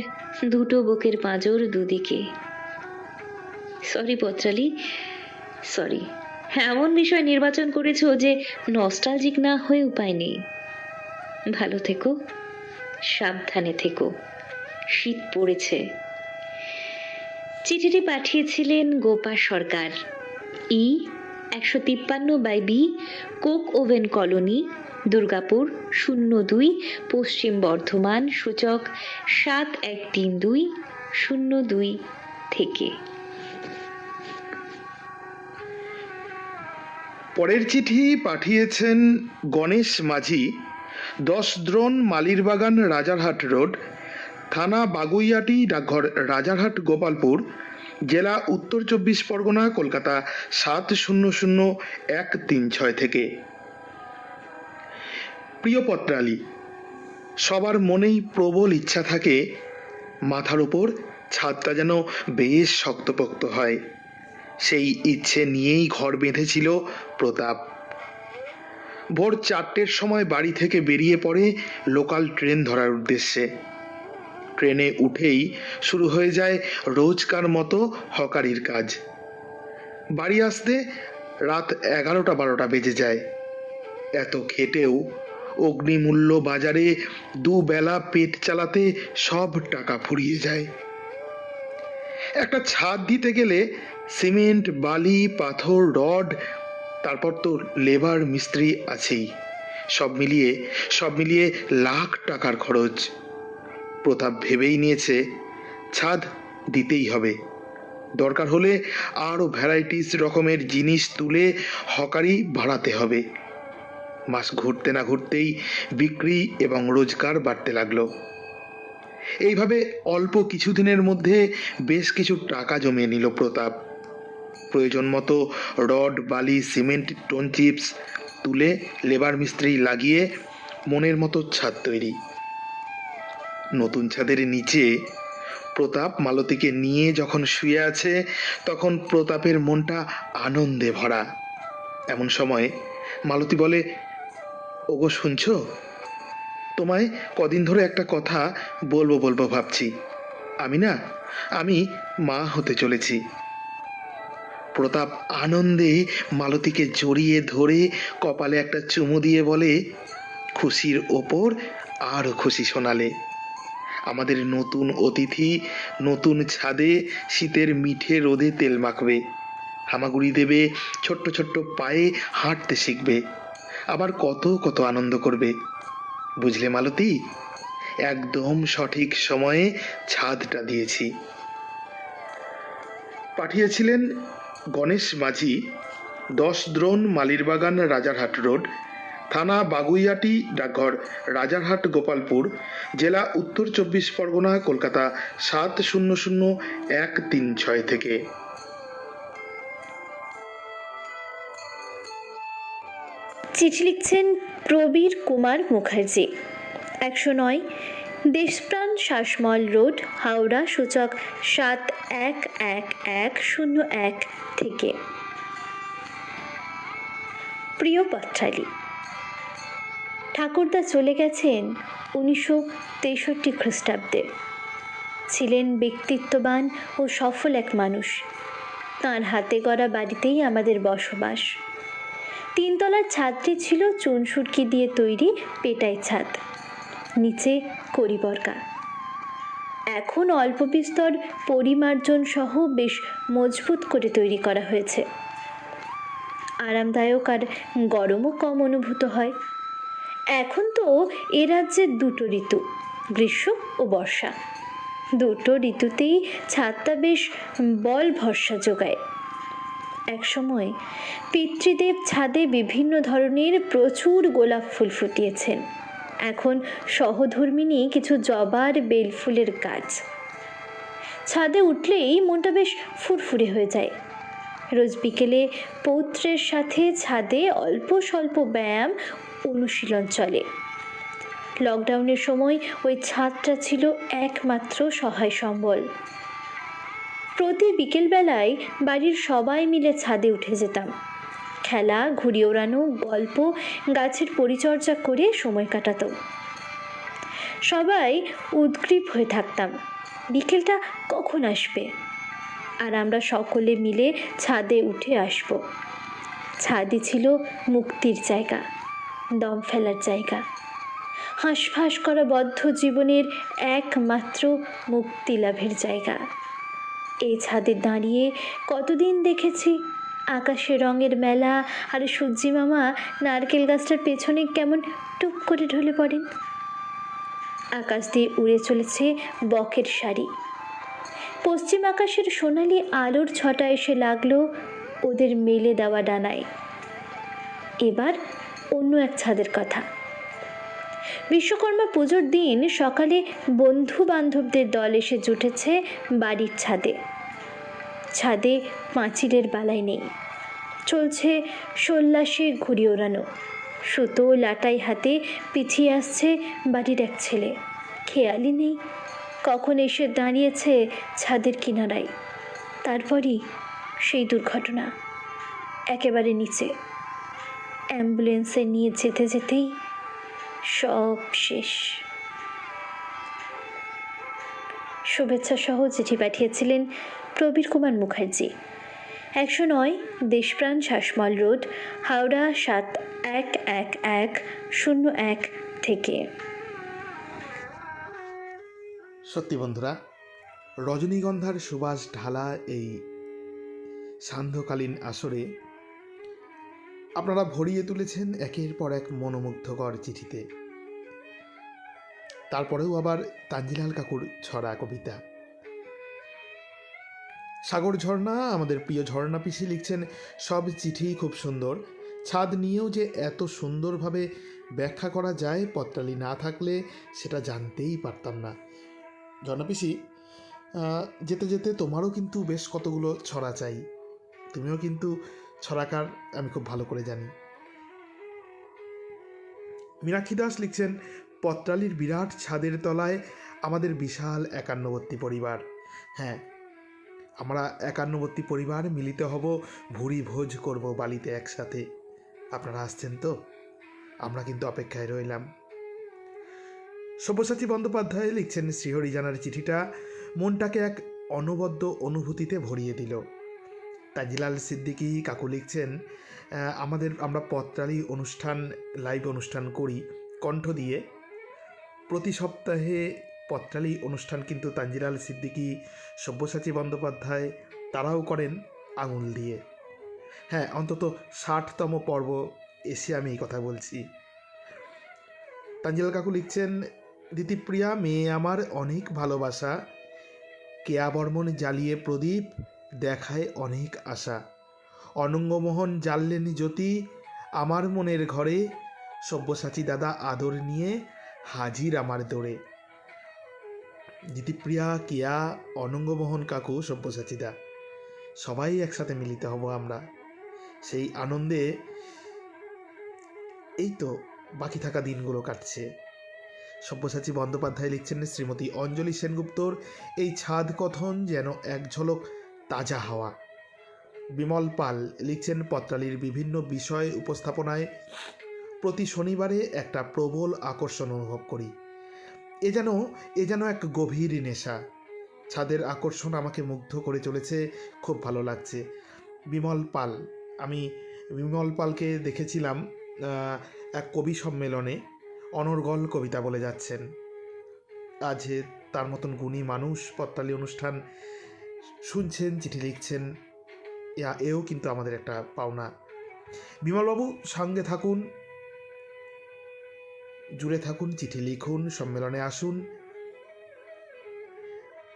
2 বুকের পাঁজর দুদিকে। Sorry Patrali, sorry. এমন বিষয় নির্বাচন করেছো যে নস্টালজিক না হয়ে উপায় নেই। ভালো থেকো, সাবধানে থেকো, শীত পড়েছে। চিঠিটি পাঠিয়েছিলেন গোপা সরকার, ই 153/B, Coke oven colony, Durgapur 02, পশ্চিম বর্ধমান, সূচক 713202 থেকে। পরের চিঠি পাঠিয়েছেন গণেশ মাঝি, 10 দ্রোণ মালিরবাগান, রাজারহাট রোড, থানা বাগুইয়াটি, ডাকঘর রাজারহাট গোপালপুর, জেলা উত্তর 24 পরগনা, কলকাতা 700136 থেকে। প্রিয় পত্রালি, সবার মনেই প্রবল ইচ্ছা থাকে মাথার ওপর ছাদটা যেন বেশ শক্তপোক্ত হয়। সেই ইচ্ছে নিয়েই ঘর বেঁধেছিল প্রতাপ। ভোর 4টের সময় বাড়ি থেকে বেরিয়ে পড়ে লোকাল ট্রেন ধরার উদ্দেশ্যে। ট্রেনে উঠেই শুরু হয়ে যায় রোজকার মতো হকারির কাজ। বাড়ি আসতে রাত 11টা-12টা বেজে যায়। এত খেটেও অগ্নিমূল্য বাজারে দুবেলা পেট চালাতে সব টাকা ফুরিয়ে যায়। একটা ছাদ দিতে গেলে সিমেন্ট, বালি, পাথর, রড, তারপর তো লেবার, মিস্ত্রি আছেই। সব মিলিয়ে লাখ টাকার খরচ। প্রতাপ ভেবেই নিয়েছে ছাদ দিতেই হবে। দরকার হলে আরও ভ্যারাইটিস রকমের জিনিস তুলে হকারি বাড়াতে হবে। মাস ঘুরতে না ঘুরতেই বিক্রি এবং রোজগার বাড়তে লাগলো। এইভাবে অল্প কিছুদিনের মধ্যে বেশ কিছু টাকা জমিয়ে নিল প্রতাপ। প্রয়োজন মতো রড, বালি, সিমেন্ট, টোন চিপস তুলে লেবার মিস্ত্রি লাগিয়ে মনের মতো ছাদ তৈরি। নতুন ছাদের নিচে প্রতাপ মালতীকে নিয়ে যখন শুয়ে আছে, তখন প্রতাপের মনটা আনন্দে ভরা। এমন সময় মালতী বলে, ওগো শুনছো, তোমায় কদিন ধরে একটা কথা বলবো ভাবছি। আমি মা হতে চলেছি। প্রতাপ আনন্দে মালতীকে জড়িয়ে ধরে কপালে একটা চুমু দিয়ে বলে, খুশির ওপর আরও খুশি শোনালে। আমাদের নতুন অতিথি নতুন ছাদে শীতের মিঠে রোদে তেল মাখবে, হামাগুড়ি দেবে, ছোট্ট ছোট্ট পায়ে হাঁটতে শিখবে, আবার কত কত আনন্দ করবে। বুঝলে মালতী, একদম সঠিক সময়ে ছাদটা দিয়েছি। পাঠিয়েছিলেন গণেশ মাঝি, 10 দ্রোণ মালিরবাগান, রাজারহাট রোড, থানা বাগুইয়াটি, ডাকঘর রাজারহাট গোপালপুর, জেলা উত্তর 24 পরগনা, কলকাতা 700136 থেকে। চিঠি লিখছেন প্রবীর কুমার মুখার্জি, 109 দেশপ্রাণ শাসমল রোড, হাওড়া, সূচক 711101 থেকে। প্রিয় পত্রালি, ঠাকুরদা চলে গেছেন 1963 খ্রিস্টাব্দে। ছিলেন ব্যক্তিত্ববান ও সফল এক মানুষ। তাঁর হাতে গড়া বাড়িতেই আমাদের বসবাস। 3 তলার ছাদটি ছিল চুন সুরকি দিয়ে তৈরি পেটাই ছাদ, নিচে কড়িবর্গা। এখন অল্প বিস্তর পরিমার্জন সহ বেশ মজবুত করে তৈরি করা হয়েছে। আরামদায়ক আর গরমও কম অনুভূত হয়। এখন তো এ রাজ্যের দুটো ঋতু, গ্রীষ্ম ও বর্ষা। দুটো ঋতুতেই ছাদটা বেশ বল ভরসা যোগায়। একসময় পিতৃদেব ছাদে বিভিন্ন ধরনের প্রচুর গোলাপ ফুল ফুটিয়েছেন। এখন সহধর্মিণী কিছু জবার বেলফুলের গাছ। ছাদে উঠলেই মনটা বেশ ফুরফুরে হয়ে যায়। রোজ বিকেলে পৌত্রের সাথে ছাদে অল্প স্বল্প ব্যায়াম অনুশীলন চলে। লকডাউনের সময় ওই ছাদটা ছিল একমাত্র সহায় সম্বল। প্রতি বিকেলবেলায় বাড়ির সবাই মিলে ছাদে উঠে যেতাম। খেলা, ঘুড়ি ওড়ানো, গল্প, গাছের পরিচর্যা করে সময় কাটাতাম। সবাই উদগ্রীব হয়ে থাকতাম বিকেলটা কখন আসবে, আর আমরা সকলে মিলে ছাদে উঠে আসব। ছাদই ছিল মুক্তির জায়গা, দম ফেলার জায়গা, হাঁসফাঁস করা বদ্ধ জীবনের একমাত্র মুক্তি লাভের জায়গা। এই ছাদে দাঁড়িয়ে কতদিন দেখেছি আকাশে রঙের মেলা, আর সূর্যি মামা নারকেল গাছটার পেছনে কেমন টুপ করে ঢলে পড়েন। আকাশ দিয়ে উড়ে চলেছে বকের শাড়ি। পশ্চিম আকাশের সোনালি আলোর ছটা এসে লাগলো ওদের মেলে দেওয়া ডানায়। এবার অন্য এক ছাদের কথা। বিশ্বকর্মা পুজোর দিন সকালে বন্ধু বান্ধবদের দল এসে জুটেছে বাড়ির ছাদে। ছাদে পাঁচিলের বালাই নেই, চলছে সোল্লাসে ঘুড়ি ওড়ানো। সুতো লাটাই হাতে পিছিয়ে আসছে বাড়ির এক ছেলে। খেয়ালই নেই কখন এসে দাঁড়িয়েছে ছাদের কিনারায়। তারপরই সেই দুর্ঘটনা, একেবারে নিচে। অ্যাম্বুলেন্সে নিয়ে যেতে যেতেই সব শেষ। শুভেচ্ছা সহ চিঠি পাঠিয়েছিলেন প্রবীর কুমার মুখার্জি, 109 দেশপ্রাণ শাসমল রোড, হাওড়া 711101 থেকে। সত্যি বন্ধুরা, রজনীগন্ধার সুবাস ঢালা এই সান্ধ্যকালীন আসরে আপনারা ভরিয়ে তুলেছেন একের পর এক মনোমুগ্ধকর চিঠিতে। তারপরেও আবার তানজিলাল কাকুর ছড়া কবিতা। সাগর ঝর্ণা, আমাদের প্রিয় ঝর্ণা পিসি লিখছেন, সব চিঠিই খুব সুন্দর। ছাদ নিয়েও যে এত সুন্দরভাবে ব্যাখ্যা করা যায়, পত্রালি না থাকলে সেটা জানতেই পারতাম না। ঝর্ণা পিসি, যেতে যেতে তোমারও কিন্তু বেশ কতগুলো ছড়া চাই। তুমিও কিন্তু ছড়াকার, আমি খুব ভালো করে জানি। মীনাক্ষী দাস লিখছেন, পত্রালির বিরাট ছাদের তলায় আমাদের বিশাল 51বর্তী পরিবার। হ্যাঁ, আমরা 51বর্তী পরিবার মিলিত হব, ভুরি ভোজ করব বালিতে একসাথে। আপনারা আসছেন তো? আমরা কিন্তু অপেক্ষায় রইলাম। সব্যসাচী বন্দ্যোপাধ্যায় লিখছেন, শ্রীহরি জানার চিঠিটা মনটাকে এক অনবদ্য অনুভূতিতে ভরিয়ে দিল। তাজিলাল সিদ্দিকী কাকু লিখছেন, আমরা পত্রালি অনুষ্ঠান, লাইভ অনুষ্ঠান করি কণ্ঠ দিয়ে। প্রতি সপ্তাহে পত্রালি অনুষ্ঠান কিন্তু তানজিলাল সিদ্দিকী, সব্যসাচী বন্দ্যোপাধ্যায় তারাও করেন আঙুল দিয়ে। হ্যাঁ, অন্তত 60তম পর্ব এসে আমি এই কথা বলছি। তানজিলাল কাকু লিখছেন, দিতিপ্রিয়া মেয়ে আমার অনেক ভালোবাসা, কেয়া বর্মন জ্বালিয়ে প্রদীপ দেখায় অনেক আশা, অনঙ্গমোহন জ্বাললেন জ্যোতি আমার মনের ঘরে, সব্যসাচী দাদা আদর নিয়ে হাজির আমার দৌড়ে। দিতিপ্রিয়া, কেয়া, অনঙ্গমোহন কাকু, সব্যসাচীদা সবাই একসাথে মিলিত হব আমরা। সেই আনন্দে এই তো বাকি থাকা দিনগুলো কাটছে। সব্যসাচী বন্দ্যোপাধ্যায় লিখছেন, শ্রীমতী অঞ্জলি সেনগুপ্তর এই ছাদ কথন যেন এক ঝলক তাজা হাওয়া। বিমল পাল লিখছেন, পত্রালির বিভিন্ন বিষয় উপস্থাপনায় প্রতি শনিবারে একটা প্রবল আকর্ষণ অনুভব করি। এ যেন এক গভীর নেশা। ছাদের আকর্ষণ আমাকে মুগ্ধ করে চলেছে, খুব ভালো লাগছে। বিমল পাল, আমি বিমল পালকে দেখেছিলাম এক কবি সম্মেলনে, অনর্গল কবিতা বলে যাচ্ছেন। আজ তার মতন গুণী মানুষ পত্রালি অনুষ্ঠান শুনছেন, চিঠি লিখছেন, এও কিন্তু আমাদের একটা পাওনা। বিমলবাবু সঙ্গে থাকুন, জুড়ে থাকুন, চিঠি লিখুন, সম্মেলনে আসুন।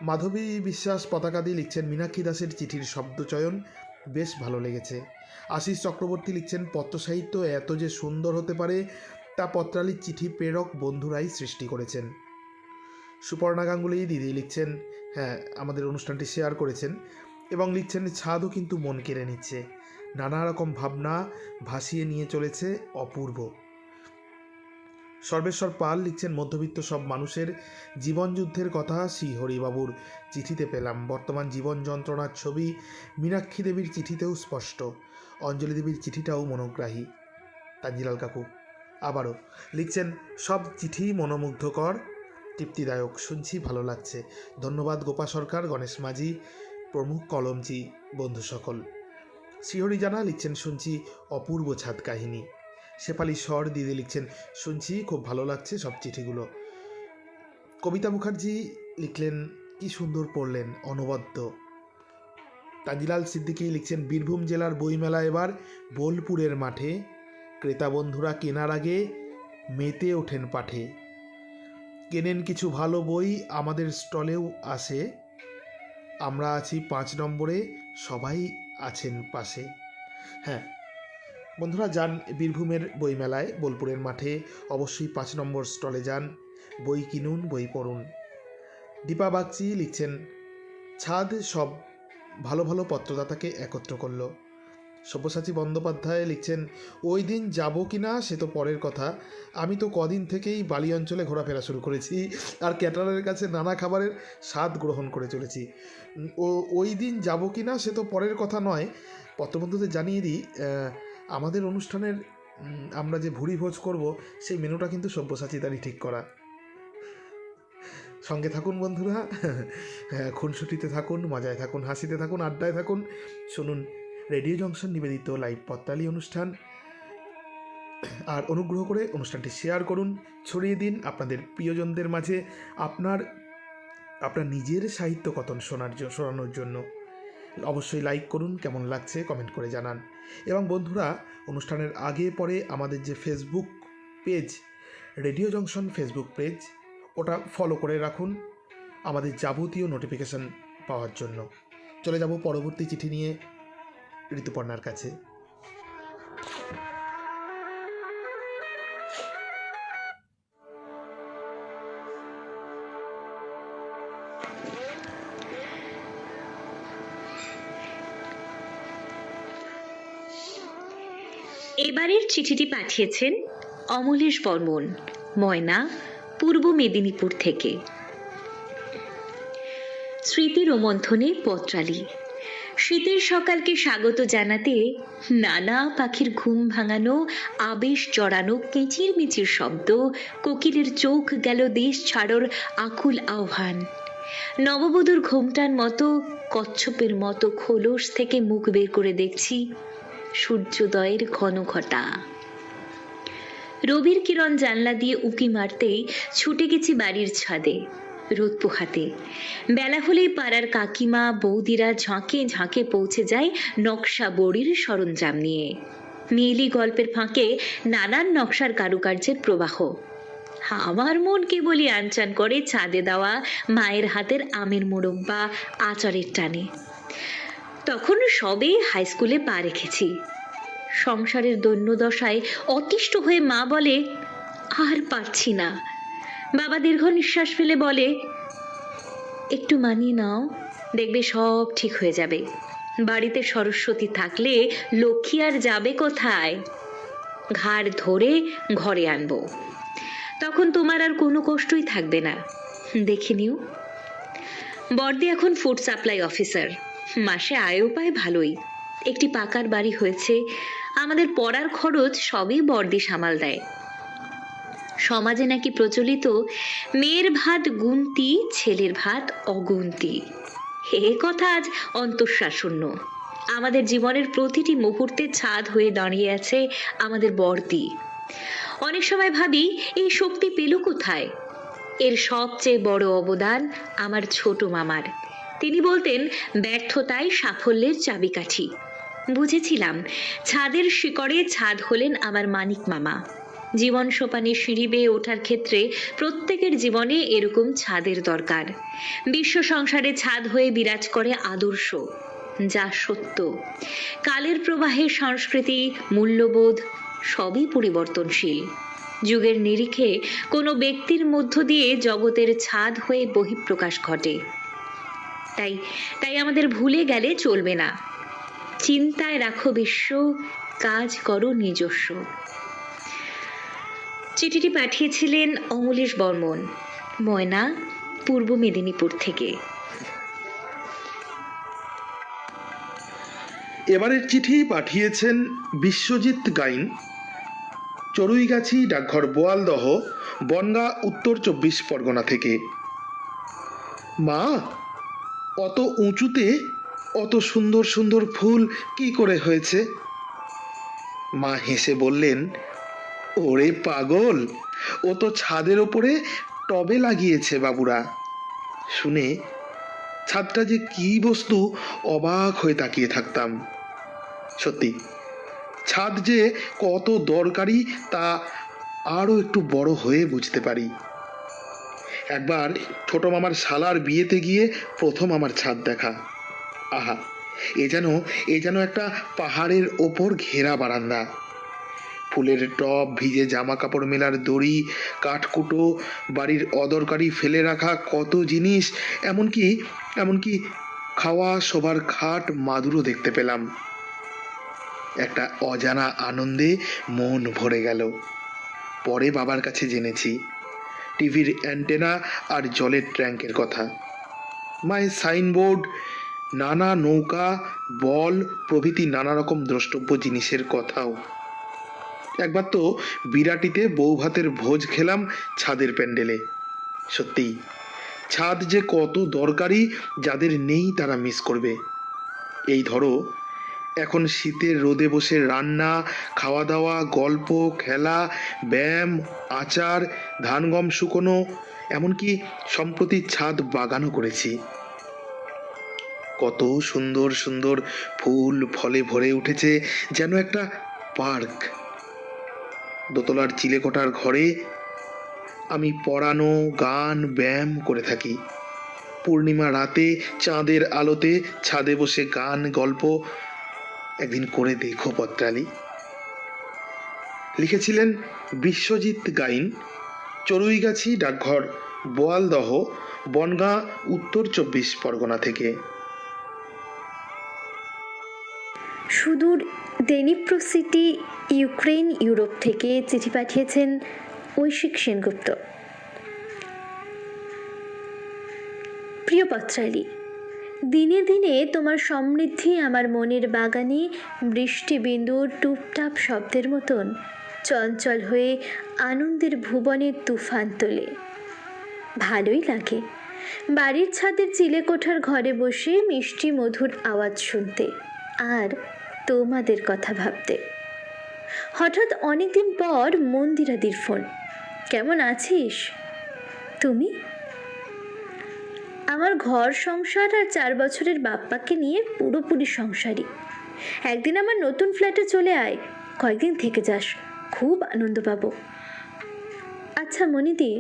মাধবী বিশ্বাস পতাকা দিয়ে লিখছেন, মীনাক্ষী দাসের চিঠির শব্দচয়ন বেশ ভালো লেগেছে। আশিস চক্রবর্তী লিখছেন, পত্র সাহিত্য এত যে সুন্দর হতে পারে তা পত্রালির চিঠি প্রেরক বন্ধুরাই সৃষ্টি করেছেন। সুপর্ণা গাঙ্গুলি দিদি লিখছেন, হ্যাঁ আমাদের অনুষ্ঠানটি শেয়ার করেছেন এবং লিখছেন, ছাদও কিন্তু মন কেড়ে নিচ্ছে, নানা রকম ভাবনা ভাসিয়ে নিয়ে চলেছে, অপূর্ব। সর্বেশ্বর পাল লিখছেন, মধ্যবিত্ত সব মানুষের জীবনযুদ্ধের কথা শ্রীহরিবাবুর চিঠিতে পেলাম। বর্তমান জীবন যন্ত্রণার ছবি মীনাক্ষী দেবীর চিঠিতেও স্পষ্ট। অঞ্জলি দেবীর চিঠিটাও মনোগ্রাহী। তানজিলাল কাকু আবারও লিখছেন, সব চিঠি মনোমুগ্ধকর, তৃপ্তিদায়ক, শুনছি ভালো লাগছে। ধন্যবাদ গোপা সরকার, গণেশ মাঝি প্রমুখ কলমজি বন্ধু সকল। শ্রীহরি জানা লিখছেন, শুনছি অপূর্ব ছাদ কাহিনী। শেফালি স্বর দিদি লিখছেন, শুনছি খুব ভালো লাগছে সব চিঠিগুলো। কবিতা মুখার্জি লিখলেন, কি সুন্দর পড়লেন, অনবদ্য। তাজিলাল সিদ্দিকী লিখছেন, বীরভূম জেলার বইমেলা এবার বোলপুরের মাঠে, ক্রেতা বন্ধুরা কেনার আগে মেতে ওঠেন পাঠে। কেনেন কিছু ভালো বই, আমাদের স্টলেও আসে, আমরা আছি 5 নম্বরে, সবাই আছেন পাশে। হ্যাঁ বন্ধুরা, যান বীরভূমের বইমেলায়, বোলপুরের মাঠে, অবশ্যই 5 নম্বর স্টলে যান, বই কিনুন, বই পড়ুন। দীপা বাগচি লিখছেন, ছাদ সব ভালো ভালো পত্রদাতাকে একত্র করলো। সব্যসাচী বন্দ্যোপাধ্যায় লিখছেন, ওই দিন যাব কি না সে তো পরের কথা, আমি তো কদিন থেকেই বালি অঞ্চলে ঘোরাফেরা শুরু করেছি আর ক্যাটারের কাছে নানা খাবারের স্বাদ গ্রহণ করে চলেছি। ওই দিন যাব কি না সে তো পরের কথা নয়, পত্রবন্ধুদের জানিয়ে দিই, আমাদের অনুষ্ঠানের আমরা যে ভুরি ভোজ করব সেই মেনুটা কিন্তু সব্যসাচী তারই ঠিক করা। সঙ্গে থাকুন বন্ধুরা, খুনসুটিতে থাকুন, মজায় থাকুন, হাসিতে থাকুন, আড্ডায় থাকুন, শুনুন রেডিও জংশন নিবেদিত লাইভ পত্রালি অনুষ্ঠান। আর অনুগ্রহ করে অনুষ্ঠানটি শেয়ার করুন, ছড়িয়ে দিন আপনাদের প্রিয়জনদের মাঝে আপনার নিজের সাহিত্য কথন শোনানোর জন্য। অবশ্যই লাইক করুন, কেমন লাগছে কমেন্ট করে জানান। এবং বন্ধুরা, অনুষ্ঠানের আগে পরে আমাদের যে Facebook page radio junction Facebook page, ওটা ফলো করে রাখুন আমাদের যাবতীয় নোটিফিকেশান পাওয়ার জন্য। চলে যাব পরবর্তী চিঠি নিয়ে ঋতুপর্ণার কাছে। এবারের চিঠিটি পাঠিয়েছেন অমলেশ বর্মন, ময়না, পূর্ব মেদিনীপুর থেকে। স্মৃতি রোমন্থনে পত্রালি। শীতের সকালকে স্বাগত জানাতে নানা পাখির ঘুম ভাঙানো, আবেশ জড়ানো কেঁচির মিচির শব্দ, কোকিলের চোখ গেল দেশ ছাড়র আকুল আহ্বান। নববধূর ঘোমটার মতো কচ্ছপের মতো খোলস থেকে মুখ বের করে দেখছি সূর্যোদয়ের ঘন ঘটা। রবির কিরণ জানলা দিয়ে উঁকি মারতেই ছুটে গেছি বাড়ির ছাদে, রোদ পোহাতে। বেলা হলেই পাড়ার কাকিমা বৌদিরা ঝাঁকে ঝাঁকে পৌঁছে যায় নকশা বড়ির সরঞ্জাম নিয়ে। মেয়েলি গল্পের ফাঁকে নানান নকশার কারুকার্যের প্রবাহ। আমার মন কেবলই আনচান করে ছাদে দেওয়া মায়ের হাতের আমের মোরব্বা, আচারের টানে। তখন সবে হাই স্কুলে পা রেখেছি। সংসারের দৈন্যদশায় অতিষ্ঠ হয়ে মা বলে, আর পারছি না। বাবা দীর্ঘ নিঃশ্বাস ফেলে বলে, একটু মানিয়ে নাও, দেখবে সব ঠিক হয়ে যাবে। বাড়িতে সরস্বতী থাকলে লক্ষ্মী আর যাবে কোথায়? ঘাড় ধরে ঘরে আনবো, তখন তোমার আর কোনো কষ্টই থাকবে না। দেখে নিও। বড়দি এখন ফুড সাপ্লাই অফিসার, মাসে আয়ও পায় ভালোই। একটি পাকার বাড়ি হয়েছে, আমাদের পড়ার খরচ সবই বড়দি সামাল দেয়। সমাজে নাকি প্রচলিত মেয়ের ভাত গুনতি, ছেলের ভাত অগুনতি। এ কথা আজ অন্তঃশাসন্য। আমাদের জীবনের প্রতিটি মুহূর্তে ছাদ হয়ে দাঁড়িয়ে আছে আমাদের বড়দি। অনেক সময় ভাবি, এই শক্তি পেল কোথায়? এর সবচেয়ে বড় অবদান আমার ছোট মামার। তিনি বলতেন, ব্যর্থতাই সাফল্যের চাবিকাঠি। বুঝেছিলাম ছাদের শিকড়ে ছাদ হলেন আমার মানিক মামা। জীবন সোপানের সিঁড়ি বেয়ে ওঠার ক্ষেত্রে প্রত্যেকের জীবনে এরকম ছাদের দরকার। বিশ্ব সংসারে ছাদ হয়ে বিরাজ করে আদর্শ, যা সত্য। কালের প্রবাহে সংস্কৃতি, মূল্যবোধ সবই পরিবর্তনশীল। যুগের নিরিখে কোনো ব্যক্তির মধ্য দিয়ে জগতের ছাদ হয়ে বহিঃপ্রকাশ ঘটে। তাই তাই আমাদের ভুলে গেলে চলবে না। চিন্তায় রাখো বিশ্ব, কাজ করো নিজস্ব। চিঠিটি পাঠিয়েছিলেন অমলেশ বর্মন, ময়না, পূর্ব মেদিনীপুর থেকে। এবারের চিঠি পাঠিয়েছেন বিশ্বজিৎ গাইন, চড়ুইগাছি, ডাকঘর বোয়ালদহ, বনগাঁ, উত্তর 24 পরগনা থেকে। মা, অত উঁচুতে অত সুন্দর সুন্দর ফুল কি করে হয়েছে? মা হেসে বললেন, ওরে পাগল, ও তো ছাদের ওপরে টবে লাগিয়েছে বাবুরা। শুনে ছাদটা যে কি বস্তু অবাক হয়ে তাকিয়ে থাকতাম। সত্যি ছাদ যে কত দরকারি তা আরও একটু বড় হয়ে বুঝতে পারি। একবার ছোট মামার শালার বিয়েতে গিয়ে প্রথম আমার ছাদ দেখা। আহা, এ যেন একটা পাহাড়ের ওপর ঘেরা বারান্দা। ফুলের টব, ভিজে জামা কাপড় মেলার দড়ি, কাঠকুটো, বাড়ির অদরকারি ফেলে রাখা কত জিনিস, এমনকি খাওয়া শোবার খাট মাদুরও দেখতে পেলাম। একটা অজানা আনন্দে মন ভরে গেল। পরে বাবার কাছে জেনেছি টিভির অ্যান্টেনা আর জলের ট্যাঙ্কের কথা। মায়ের সাইনবোর্ড, নানা নৌকা, বল প্রভৃতি নানা রকম দ্রষ্টব্য জিনিসের কথাও। একবার তো বিরাটিতে বউ ভাতের ভোজ খেলাম ছাদের প্যান্ডেলে। সত্যিই ছাদ যে কত দরকারি, যাদের নেই তারা মিস করবে। এই ধরো, এখন শীতের রোদে বসে রান্না, খাওয়া দাওয়া, গল্প, খেলা, ব্যায়াম, আচার, ধান গম শুকোনো, এমনকি সম্প্রতি ছাদ বাগানও করেছি। কত সুন্দর সুন্দর ফুল ফলে ভরে উঠেছে, যেন একটা পার্ক। দোতলার চিলেকোঠার ঘরে আমি পড়ানো, গান, ব্যায়াম করে থাকি। পূর্ণিমা রাতে চাঁদের আলোতে ছাদে বসে গান, গল্প। একদিন করে দেখো পত্রালি। লিখেছিলেন বিশ্বজিৎ গাইন, চড়ুইগাছি, ডাকঘর বোয়ালদহ, বনগাঁ, উত্তর 24 পরগনা থেকে। সুদূর ডেনিপ্রোসিটি, ইউক্রেন, ইউরোপ থেকে চিঠি পাঠিয়েছেন ঐশিক সেনগুপ্ত। প্রিয় পত্রালি, দিনে দিনে তোমার সমৃদ্ধি আমার মনের বাগানে বৃষ্টি বিন্দুর টুপটাপ শব্দের মতন চঞ্চল হয়ে আনন্দের ভুবনে তুফান তোলে। ভালোই লাগে বাড়ির ছাদের চিলেকোঠার ঘরে বসে মিষ্টি মধুর আওয়াজ শুনতে আর তোমাদের কথা ভাবতে। হঠাৎ অনেকদিন পর মন্দিরাদির ফোন। কেমন আছিস তুমি? আমার ঘর সংসার আর 4 বছরের বাপ্পাকে নিয়ে পুরোপুরি সংসারী। একদিন আমার নতুন ফ্ল্যাটে চলে আয়, কয়েকদিন থেকে যাস, খুব আনন্দ পাবো। আচ্ছা মনিদি,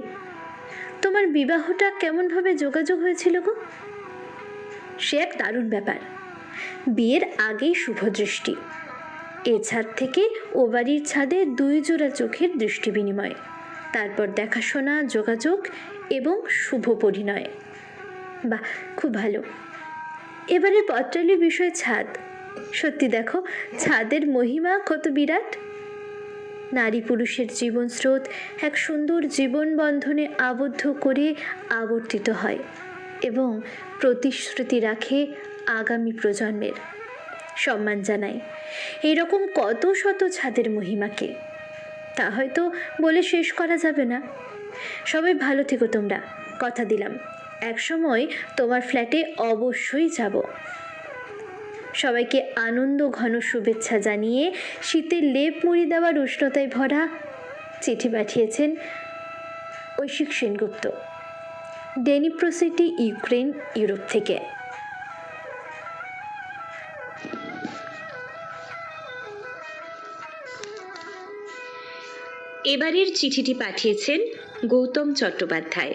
তোমার বিবাহটা কেমনভাবে যোগাযোগ হয়েছিল গো? সে এক দারুণ ব্যাপার। বিয়ের আগেই শুভদৃষ্টি। এ ছাদ থেকে ও বাড়ির ছাদে 2 জোড়া চোখের দৃষ্টি বিনিময়, তারপর দেখাশোনা, যোগাযোগ এবং শুভ পরিণয়। বাহ, খুব ভালো। এবারে পত্রালির বিষয় ছাদ। সত্যি দেখো, ছাদের মহিমা কত বিরাট। নারী পুরুষের জীবন স্রোত এক সুন্দর জীবন বন্ধনে আবদ্ধ করে আবর্তিত হয় এবং প্রতিশ্রুতি রাখে আগামী প্রজন্মের। সম্মান জানাই এইরকম কত শত ছাদের মহিমাকে, তা হয়তো বলে শেষ করা যাবে না। সবাই ভালো থেকো তোমরা, কথা দিলাম একসময় তোমার ফ্ল্যাটে অবশ্যই যাব। সবাইকে আনন্দ ঘন শুভেচ্ছা জানিয়ে শীতের লেপ মুড়ি দেওয়ার উষ্ণতায় ভরা চিঠি পাঠিয়েছেন ঐশিক সেনগুপ্ত, ডেনিপ্রোসিটি, ইউক্রেন, ইউরোপ থেকে। এবারের চিঠিটি পাঠিয়েছেন গৌতম চট্টোপাধ্যায়,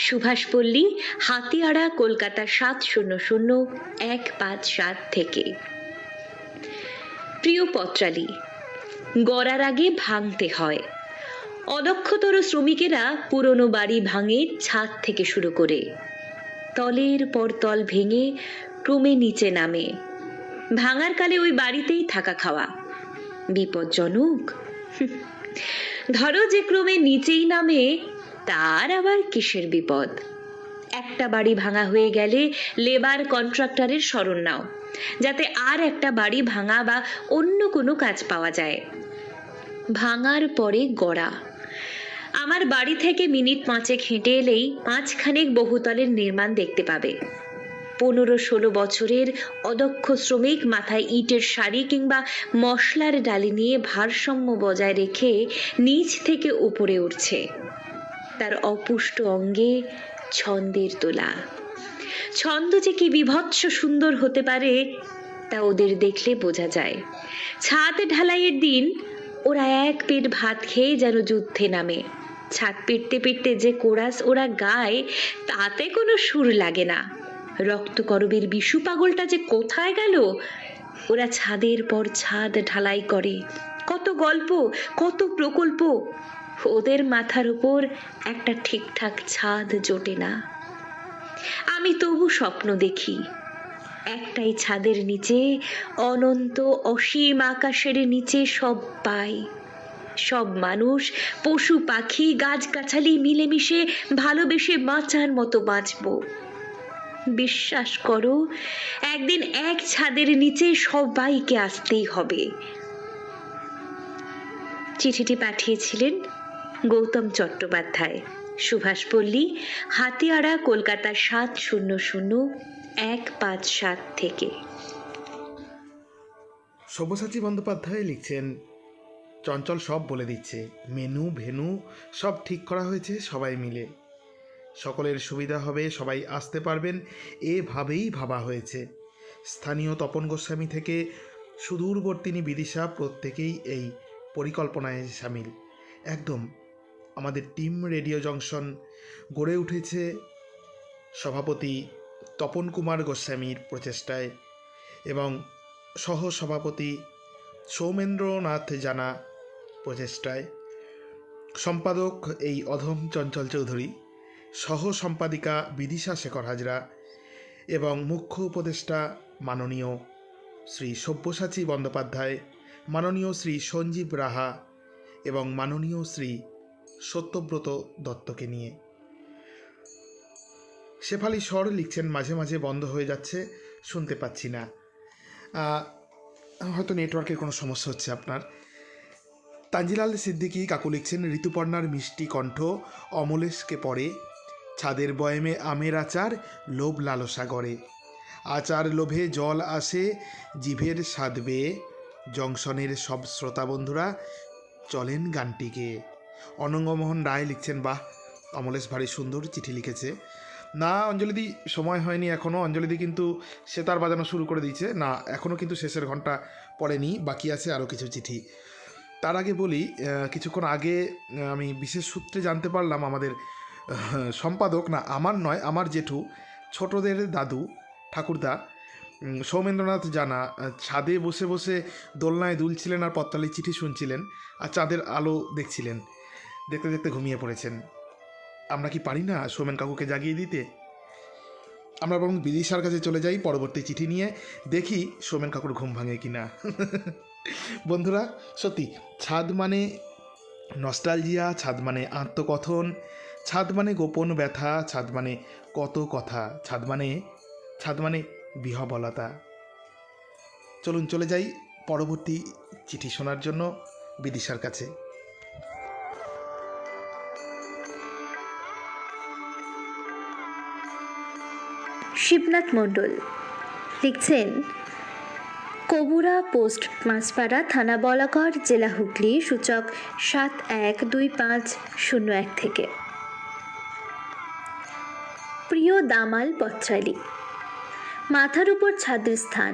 সুভাষপল্লী, হাতিয়াড়া, কলকাতা 700157 থেকে। প্রিয় পত্রালী, গড়ার আগে ভাঙতে হয়। অদক্ষতর শ্রমিকেরা পুরনো বাড়ি ভাঙে ছাদ থেকে শুরু করে, তলের পর তল ভেঙে ক্রমে নিচে নামে। ভাঙার কালে ওই বাড়িতেই থাকা খাওয়া বিপজ্জনক। ধরো যে ক্রমে নিচেই নামে, তার আবার কিসের বিপদ? একটা বাড়ি ভাঙা হয়ে গেলে লেবার কন্ট্রাক্টরের শরণ নাও, যাতে আর একটা বাড়ি ভাঙা বা অন্য কোনো কাজ পাওয়া যায়। ভাঙার পরে গড়া। আমার বাড়ি থেকে মিনিট 5 হেঁটে এলেই 5খানেক বহুতলের নির্মাণ দেখতে পাবে। 15-16 বছরের অদক্ষ শ্রমিক মাথায় ইটের শাড়ি কিংবা মশলার ডালি নিয়ে ভারসাম্য বজায় রেখে নিচ থেকে উপরে উঠছে। তার অপুষ্ট অঙ্গে ছন্দের তোলা। ছন্দ যে কি বিভৎস সুন্দর হতে পারে তা ওদের দেখলে বোঝা যায়। ছাদ ঢালাইয়ের দিন ওরা এক পেট ভাত খেয়ে যেন যুদ্ধে নামে। ছাদ পিটতে পিটতে যে কোরাস ওরা গায়, তাতে কোনো সুর লাগে না। রক্তকরবের বিশু পাগলটা যে কোথায় গেল? ওরা ছাদের পর ছাদ ঢালাই করে, কত গল্প, কত প্রকল্প। ওদের মাথার উপর একটা ঠিকঠাক ছাদ জোটে না। আমি তবু স্বপ্ন দেখি, একটাই ছাদের নিচে, অনন্ত অসীম আকাশের নিচে সব পাই। সব মানুষ, পশু পাখি, গাছগাছালি মিলেমিশে ভালোবেসে বাঁচার মতো বাঁচব। বিশ্বাস করো, একদিন এক ছাদের নিচে সবাইকে আসতেই হবে। চিঠিটি পাঠিয়েছিলেন গৌতম চট্টোপাধ্যায়, সুভাষপল্লী, হাতিয়াড়া, কলকাতা 700157 থেকে। সব্যসাচী বন্দ্যোপাধ্যায় লিখছেন, চঞ্চল সব বলে দিচ্ছে, মেনু ভেনু সব ঠিক করা হয়েছে সবাই মিলে। সকলের সুবিধা হবে, সবাই আসতে পারবেন, এভাবেই ভাবা হয়েছে। স্থানীয় তপন গোস্বামী থেকে সুদূরবর্তিনী বিদিশা প্রত্যেকেই এই পরিকল্পনায় সামিল। একদম আমাদের টিম রেডিও জংশন গড়ে উঠেছে সভাপতি তপন কুমার গোস্বামীর প্রচেষ্টায় এবং সহসভাপতি সৌমেন্দ্রনাথ জানা প্রচেষ্টায়। সম্পাদক এই অধম চঞ্চল চৌধুরী, সহ সম্পাদিকা বিদিশা শেখর হাজরা এবং মুখ্য উপদেষ্টা মাননীয় শ্রী সব্যসাচী বন্দ্যোপাধ্যায়, মাননীয় শ্রী সঞ্জীব রাহা এবং মাননীয় শ্রী সত্যব্রত দত্তকে নিয়ে। শেফালি স্বর লিখছেন, মাঝে মাঝে বন্ধ হয়ে যাচ্ছে, শুনতে পাচ্ছি না। হয়তো নেটওয়ার্কের কোনো সমস্যা হচ্ছে আপনার। তানজিলাল সিদ্দিকী কাকু লিখছেন, ঋতুপর্ণার মিষ্টি কণ্ঠ অমলেশকে পড়ে, ছাদের বয়েমে আমের আচার লোভ লালসা গড়ে, আচার লোভে জল আসে জিভের স্বাদ বেয়ে, জংশনের সব শ্রোতা বন্ধুরা চলেন গানটিকে। অনঙ্গমোহন রায় লিখছেন, বাহ অমলেশ ভারী সুন্দর চিঠি লিখেছে। না অঞ্জলিদি, সময় হয়নি এখনও। অঞ্জলিদি কিন্তু সেতার বাজানো শুরু করে দিয়েছে। না, এখনও কিন্তু শেষের ঘন্টা পড়েনি, বাকি আছে আরও কিছু চিঠি। তার আগে বলি, কিছুক্ষণ আগে আমি বিশেষ সূত্রে জানতে পারলাম আমাদের সম্পাদক, না আমার নয়, আমার জেঠু, ছোটদের দাদু ঠাকুরদা সৌমেন্দ্রনাথ জানা ছাদে বসে বসে দোলনায় দুলছিলেন আর পত্তালি চিঠি শুনছিলেন আর চাঁদের আলো দেখছিলেন। দেখতে দেখতে ঘুমিয়ে পড়েছেন। আমরা কি পারি না সৌমেন কাকুকে জাগিয়ে দিতে? আমরা বরং বিদিশার কাছে চলে যাই পরবর্তী চিঠি নিয়ে, দেখি সৌমেন কাকুর ঘুম ভাঙে কি না। বন্ধুরা, সত্যি ছাদ মানে নস্টালজিয়া, ছাদ মানে আত্মকথন, ছাদ মানে গোপন ব্যথা, ছাদ মানে কত কথা, ছাদ মানে বিহবলতা। চলুন চলে যাই পরবর্তী চিঠি শোনার জন্য বিদিশার কাছে। শিবনাথ মণ্ডল লিখছেন, কবুরা পোস্ট মাছপাড়া, থানা বলাগড়, জেলা হুগলি, সূচক 712501 থেকে। প্রিয় দামাল পত্রালী, মাথার উপর ছাদের স্থান,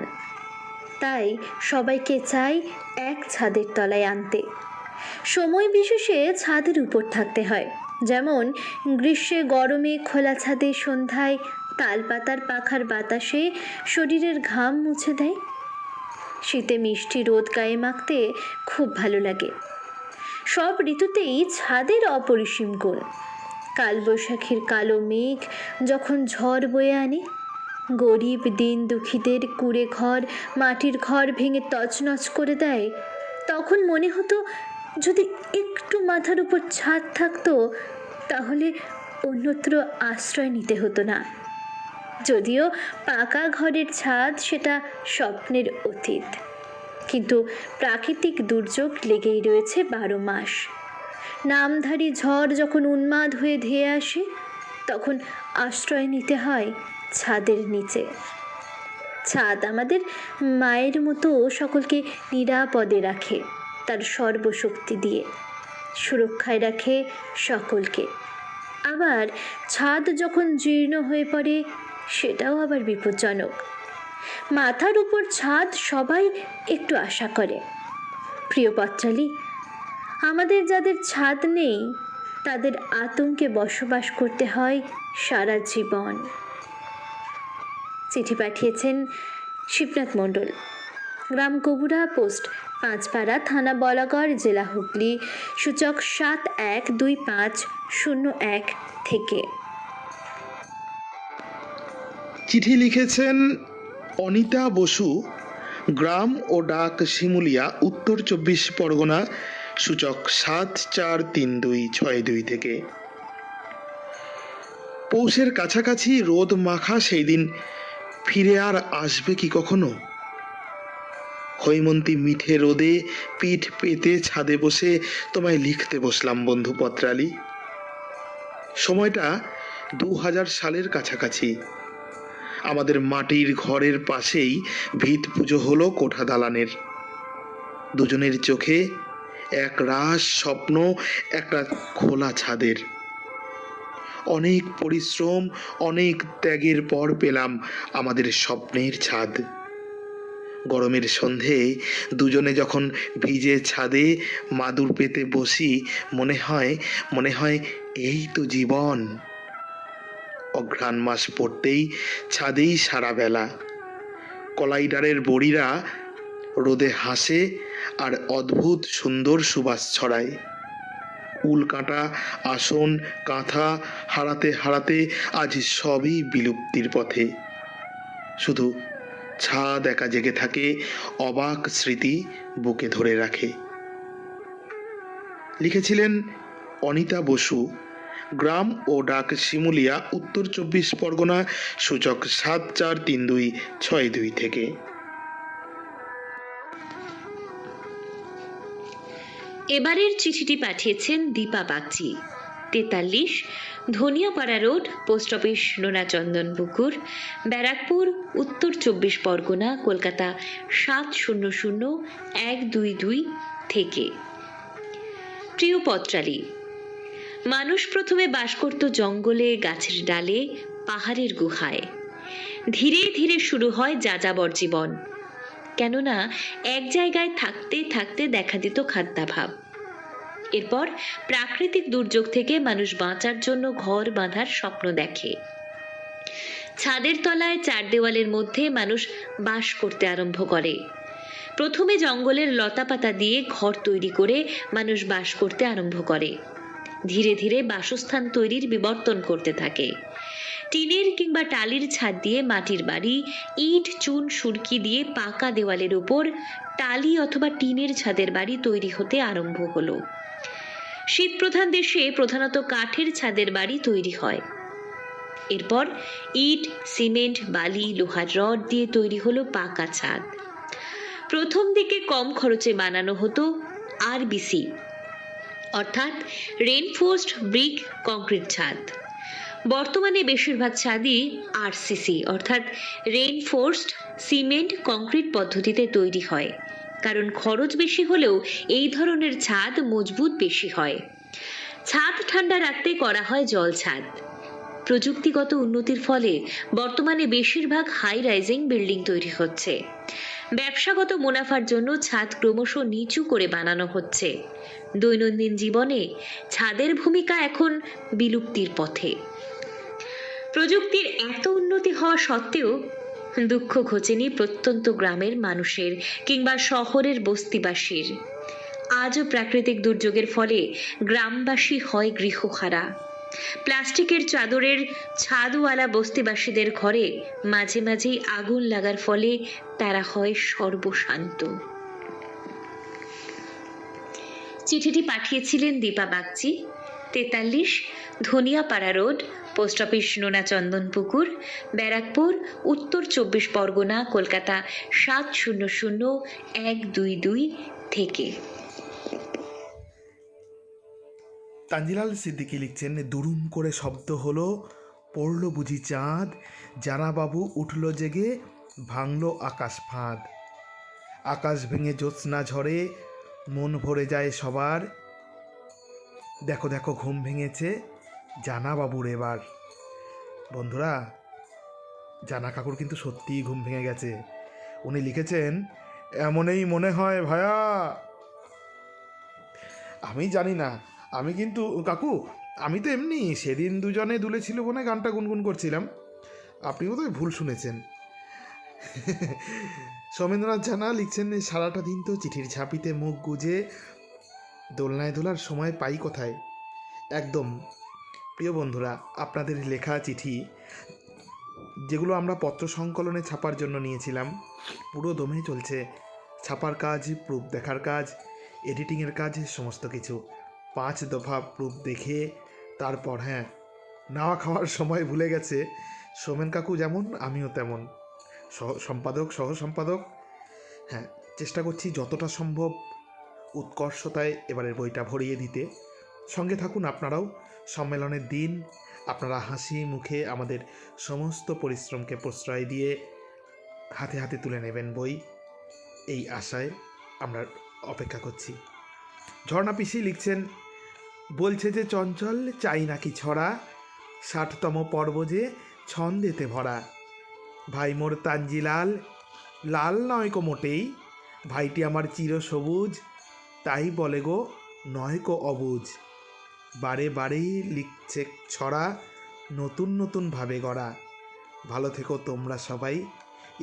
তাই সবাইকে চাই এক ছাদের তলায় আনতে। সময় বিশেষে ছাদের উপর থাকতে হয়, যেমন গ্রীষ্মে গরমে খোলা ছাদে সন্ধ্যায় তালপাতার পাখার বাতাসে শরীরের ঘাম মুছে দেয়। শীতে মিষ্টি রোদ গায়ে মাখতে খুব ভালো লাগে। সব ঋতুতেই ছাদের অপরিসীম গুণ। কালবৈশাখীর কালো মেঘ যখন ঝড় বয়ে আনে, গরিব দিন দুঃখীদের কুড়ে ঘর মাটির ঘর ভেঙে তছনছ করে দেয়, তখন মনে হতো যদি একটু মাথার উপর ছাদ থাকতো তাহলে অন্যত্র আশ্রয় নিতে হতো না। যদিও পাকা ঘরের ছাদ সেটা স্বপ্নের অতীত, কিন্তু প্রাকৃতিক দুর্যোগ লেগেই রয়েছে 12 মাস। নামধারী ঝড় যখন উন্মাদ হয়ে ধেয়ে আসে, তখন আশ্রয় নিতে হয় ছাদের নিচে। ছাদ আমাদের মায়ের মতো সকলকে নিরাপদে রাখে, তার সর্বশক্তি দিয়ে সুরক্ষায় রাখে সকলকে। আবার ছাদ যখন জীর্ণ হয়ে পড়ে, সেটাও আবার বিপজ্জনক। মাথার উপর ছাদ সবাই একটু আশা করে। প্রিয় পত্রালী, আমাদের যাদের ছাদ নেই তাদের আতঙ্কে বসবাস করতে হয় সারা জীবন। চিঠি পাঠিয়েছেন শিবনাথ মণ্ডল, গ্রাম কবুরা, পোস্ট 5 পাড়া, থানা বলাগড়, জেলা হুগলি, সূচক 712501 থেকে। চিঠি লিখেছেন অনিতা বসু, গ্রাম ও ডাক শিমুলিয়া, উত্তর 24 পরগনা, সূচক 743262 থেকে। পৌষের কাছাকাছি রোদ মাখা সেই দিন ফিরে আর আসবে কি কখনো? হৈমন্তী মিঠে রোদে পিঠ পেতে ছাদে বসে তোমায় লিখতে বসলাম বন্ধু পত্রালী। সময়টা 2000 সালের কাছাকাছি। আমাদের মাটির ঘরের পাশেই ভিত পুজো হলো কোঠা দালানের। দুজনের চোখে এক রাস স্বপ্ন, একটা খোলা ছাদের। অনেক পরিশ্রম, অনেক ত্যাগের পর পেলাম আমাদের স্বপ্নের ছাদ। গরমের সন্ধে দুজনে যখন ভিজে ছাদে মাদুর পেতে বসি, মনে হয় এই তো জীবন। অঘ্রাণ মাস পড়তেই ছাদেই সারা বেলা। কলাইডারের বড়িরা রোদে হাসে আর অদ্ভুত সুন্দর সুবাস ছড়ায়। উল কাঁটা আসন কাঁথা হারাতে হারাতে আজ সবই বিলুপ্তির পথে। শুধু ছাদ একা জেগে থাকে, অবাক স্মৃতি বুকে ধরে রাখে। লিখেছিলেন অনিতা বসু, গ্রাম ও ডাক শিমুলিয়া, উত্তর 24 পরগনা, সূচক 743262 থেকে। এবারের চিঠিটি পাঠিয়েছেন Dipa Bagchi, 43, Dhaniyapara road, post office Nonachandanpukur, Barrackpore, উত্তর 24 পরগনা, কলকাতা 700122 থেকে। প্রিয় পত্রালী, মানুষ প্রথমে বাস করত জঙ্গলে, গাছের ডালে, পাহাড়ের গুহায়। ধীরে ধীরে শুরু হয় যাযাবর জীবন, কেননা এক জায়গায় থাকতে থাকতে দেখা দিত খাদ্যাভাব। এরপর প্রাকৃতিক দুর্যোগ থেকে মানুষ বাঁচার জন্য ঘর বাঁধার স্বপ্ন দেখে। ছাদের তলায় 4 দেওয়ালের মধ্যে মানুষ বাস করতে আরম্ভ করে। প্রথমে জঙ্গলের লতাপাতা দিয়ে ঘর তৈরি করে মানুষ বাস করতে আরম্ভ করে। ধীরে ধীরে বাসস্থান তৈরির বিবর্তন করতে থাকে। টিনের কিংবা টালির ছাদ দিয়ে মাটির বাড়ি, ইট চুন সুরকি দিয়ে পাকা দেওয়ালের উপর টালি অথবা টিনের ছাদের বাড়ি তৈরি হতে আরম্ভ হলো। শীত প্রধান দেশে প্রধানত কাঠের ছাদের বাড়ি তৈরি হয়। এরপর ইট, সিমেন্ট, বালি, লোহার রড দিয়ে তৈরি হলো পাকা ছাদ। প্রথম দিকে কম খরচে বানানো হতো আরবিসি, অর্থাৎ রেইনফোর্সড ব্রিক কংক্রিট ছাদ। বর্তমানে বেশিরভাগ ছাদই আরসিসি, অর্থাৎ রেইনফোর্সড সিমেন্ট কংক্রিট পদ্ধতিতে তৈরি হয়, কারণ খরচ বেশি হলেও এই ধরনের ছাদ মজবুত বেশি হয়। ছাদ ঠান্ডা রাখতে করা হয় জল ছাদ। প্রযুক্তিগত উন্নতির ফলে বর্তমানে বেশিরভাগ হাই রাইজিং বিল্ডিং তৈরি হচ্ছে। ব্যবসাগত মুনাফার জন্য ছাদ ক্রমশ নিচু করে বানানো হচ্ছে। দৈনন্দিন জীবনে ছাদের ভূমিকা এখন বিলুপ্তির পথে। প্রযুক্তির এত উন্নতি হওয়া সত্ত্বেও দুঃখ ঘোচেনি প্রত্যন্ত গ্রামের মানুষের কিংবা শহরের বস্তিবাসীর। আজও প্রাকৃতিক দুর্যোগের ফলে গ্রামবাসী হয় গৃহহারা। প্লাস্টিকের চাদরের ছাদওয়ালা বস্তিবাসীদের ঘরে মাঝে মাঝেই আগুন লাগার ফলে তারা হয় সর্বশান্ত। চিঠিটি পাঠিয়েছিলেন Dipa Bagchi, 43 Dhaniyapara road, post office Nona Chandanpukur, Barrackpore, উত্তর 24 পরগনা, কলকাতা 700122 থেকে। তানজিলাল সিদ্দিকী লিখছেন, দুরুম করে শব্দ হলো, পড়ল বুঝি চাঁদ, জানাবাবু উঠল জেগে, ভাঙল আকাশ ফাঁদ। আকাশ ভেঙে জ্যোৎস্না ঝরে, মন ভরে যায় সবার, দেখো দেখো ঘুম ভেঙেছে জানাবাবুর এবার। বন্ধুরা, জানা কাকুর কিন্তু সত্যিই ঘুম ভেঙে গেছে। উনি লিখেছেন, এমনই মনে হয় ভায়া। আমি জানি না, আমি কিন্তু কাকু, আমি তো এমনি সেদিন দুজনে দুলেছিল বনে গানটা গুনগুন করছিলাম। আপনি বোধহয় ভুল শুনেছেন। সৌমেন্দ্রনাথ জানা লিখছেন, সারাটা দিন তো চিঠির ঝাঁপিতে মুখ গুজে দোলনায় দোলার সময় পাই কোথায়। একদম প্রিয় বন্ধুরা, আপনাদের লেখা চিঠি যেগুলো আমরা পত্র সংকলনে ছাপার জন্য নিয়েছিলাম, পুরো দমে চলছে ছাপার কাজ, প্রুফ দেখার কাজ, এডিটিংয়ের কাজ, সমস্ত কিছু। 5 দফা প্রুফ দেখে তারপর নাওয়া খাওয়ার সময় ভুলে গেছে সোমেন কাকু যেমন, আমিও তেমন, সম্পাদক সহ সম্পাদক। চেষ্টা করছি যতটা সম্ভব উৎকর্ষতায় এবারের বইটা ভরিয়ে দিতে। সঙ্গে থাকুন আপনারাও। সম্মেলনের দিন আপনারা হাসি মুখে আমাদের সমস্ত পরিশ্রমকে প্রশ্রয় দিয়ে হাতে হাতে তুলে নেবেন বই, এই আশায় আমরা অপেক্ষা করছি। ঝর্ণা পিসি লিখছেন, বলছে যে চঞ্চল চাই নাকি ছড়া, 60তম পর্ব যে ছন্দেতে ভরা। ভাই মোর তানজিলাল লাল নয় কো মোটেই, ভাইটি আমার চির সবুজ, তাই বলে গো নয় কো অবুজ। বারে বারেই লিখছে ছড়া, নতুন নতুন ভাবে গড়া। ভালো থেকো তোমরা সবাই,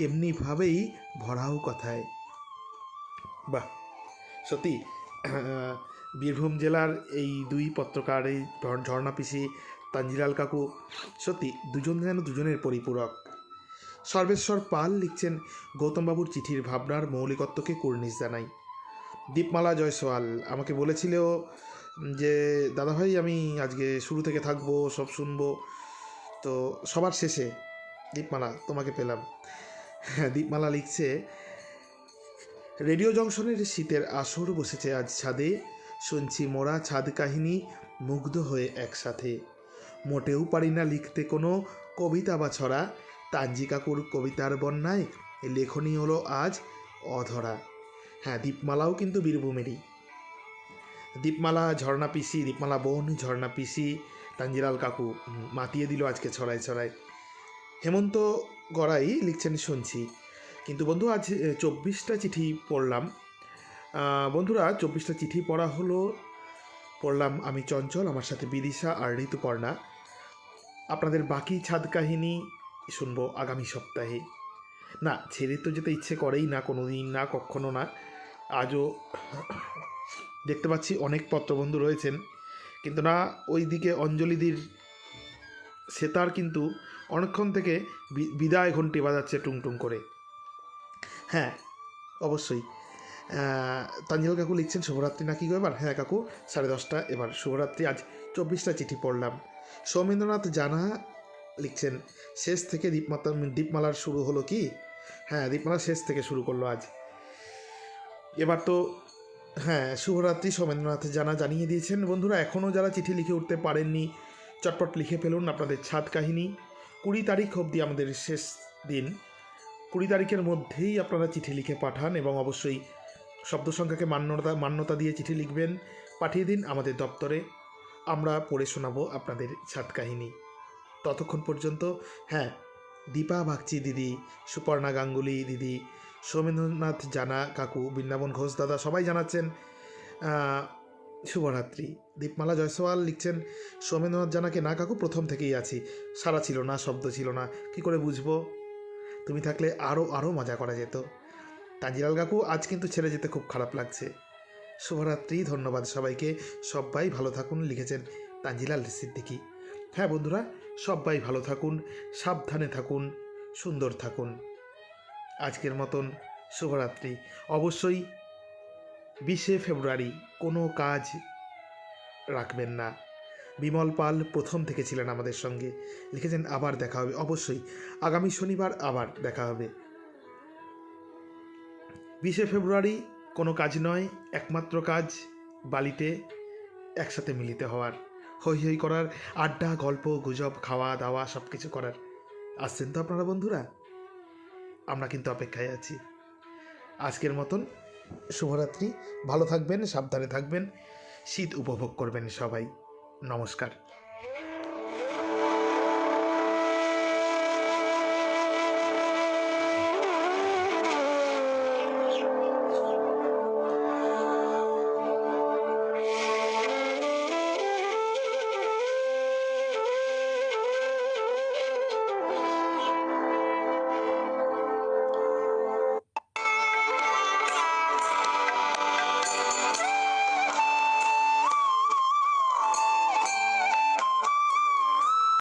এমনিভাবেই ভরাও কথায়। বাহ, সত্যি বীরভূম জেলার এই 2 পত্রকার, এই ঝর্ণা পিসি, তানজিলাল কাকু, সত্যি দুজন যেন দুজনের পরিপূরক। সর্বেশ্বর পাল লিখছেন, গৌতমবাবুর চিঠির ভাবনার মৌলিকত্বকে কুর্নিশ জানাই। দীপমালা জয়সওয়াল আমাকে বলেছিল যে দাদাভাই আমি আজকে শুরু থেকে থাকবো, সব শুনবো, তো সবার শেষে দীপমালা তোমাকে পেলাম। দীপমালা লিখছে, রেডিও জংশনের শীতের আসর বসেছে আজ ছাদে, শুনছি মোরা ছাদ কাহিনী মুগ্ধ হয়ে একসাথে। মোটেও পারি না লিখতে কোনো কবিতা বা ছড়া, তানজি কাকুর কবিতার বন্যায় লেখনী হলো আজ অধরা। দীপমালাও কিন্তু বীরভূমেরই। দীপমালা, ঝর্ণা পিসি, দীপমালা বোন, ঝর্ণা পিসি, তানজিলাল কাকু মাতিয়ে দিল আজকে ছড়ায় ছড়ায়। হেমন্ত গড়াই লিখছেন, শুনছি। কিন্তু বন্ধু আজ 24টা চিঠি পড়লাম। বন্ধুরা, 24টা চিঠি পড়া হলো, পড়লাম আমি চঞ্চল, আমার সাথে বিদিশা আর ঋতুপর্ণা। আপনাদের বাকি ছাদ কাহিনী শুনবো আগামী সপ্তাহে। না, ছেড়ে তো যেতে ইচ্ছে করেই না, কোনো দিন না, কখনো না। আজও দেখতে পাচ্ছি অনেক পত্রবন্ধু রয়েছেন, কিন্তু না, ওই দিকে অঞ্জলিদির সেতার কিন্তু অনেকক্ষণ থেকে বিদায় ঘন্টি বাজাচ্ছে টুংটুং করে। অবশ্যই। তানজিলাল কাকু লিখছেন, শুভরাত্রি নাকি গো এবার? কাকু 10:30 এবার শুভরাত্রি। আজ 24টা চিঠি পড়লাম। সৌমেন্দ্রনাথ জানা লিখছেন, শেষ থেকে দীপমালার শুরু হলো কি? দীপমালার শেষ থেকে শুরু করলো আজ। এবার তো শুভরাত্রি। সৌমেন্দ্রনাথ জানা জানিয়ে দিয়েছেন। বন্ধুরা, এখনও যারা চিঠি লিখে উঠতে পারেননি, চটপট লিখে ফেলুন আপনাদের ছাদ কাহিনী। 20 তারিখ অবধি আমাদের শেষ দিন। 20 তারিখের মধ্যেই আপনারা চিঠি লিখে পাঠান, এবং অবশ্যই শব্দ সংখ্যাকে মান্যতা দিয়ে চিঠি লিখবেন। পাঠিয়ে দিন আমাদের দপ্তরে, আমরা পড়ে শোনাবো আপনাদের ছাদ কাহিনী। ততক্ষণ পর্যন্ত দীপা বাগচি দিদি, সুপর্ণা গাঙ্গুলি দিদি, সৌমেন্দ্রনাথ জানা কাকু, বৃন্দাবন ঘোষ দাদা সবাই জানাচ্ছেন শুভরাত্রি। দীপমালা জয়সওয়াল লিখছেন, সৌমেন্দ্রনাথ জানাকে না কাকু প্রথম থেকেই আছি, সারা ছিল না, শব্দ ছিল না, কি করে বুঝবো? তুমি থাকলে আরও মজা করা যেত। তাঞ্জিলাল কাকু, আজ কিন্তু ছেড়ে যেতে খুব খারাপ লাগছে। শুভরাত্রি, ধন্যবাদ সবাইকে, সবাই ভালো থাকুন লিখেছেন তাঞ্জিলাল সিদ্দিকী। হ্যাঁ বন্ধুরা, সবাই ভালো থাকুন, সাবধানে থাকুন, সুন্দর থাকুন। আজকের মতন শুভরাত্রি। অবশ্যই 20শে ফেব্রুয়ারি কোনো কাজ রাখবেন না। বিমল পাল প্রথম থেকে ছিলেন আমাদের সঙ্গে, লিখেছেন আবার দেখা হবে। অবশ্যই আগামী শনিবার আবার দেখা হবে। 20শে ফেব্রুয়ারি কোনো কাজ নয়, একমাত্র কাজ বালিতে একসাথে মিলিত হওয়ার, হই হই করার, আড্ডা, গল্প, গুজব, খাওয়া দাওয়া সব কিছু করার। আসছেন তো আপনারা বন্ধুরা? আমরা কিন্তু অপেক্ষায় আছি। আজকের মতন শুভরাত্রি, ভালো থাকবেন, সাবধানে থাকবেন, শীত উপভোগ করবেন সবাই। নমস্কার।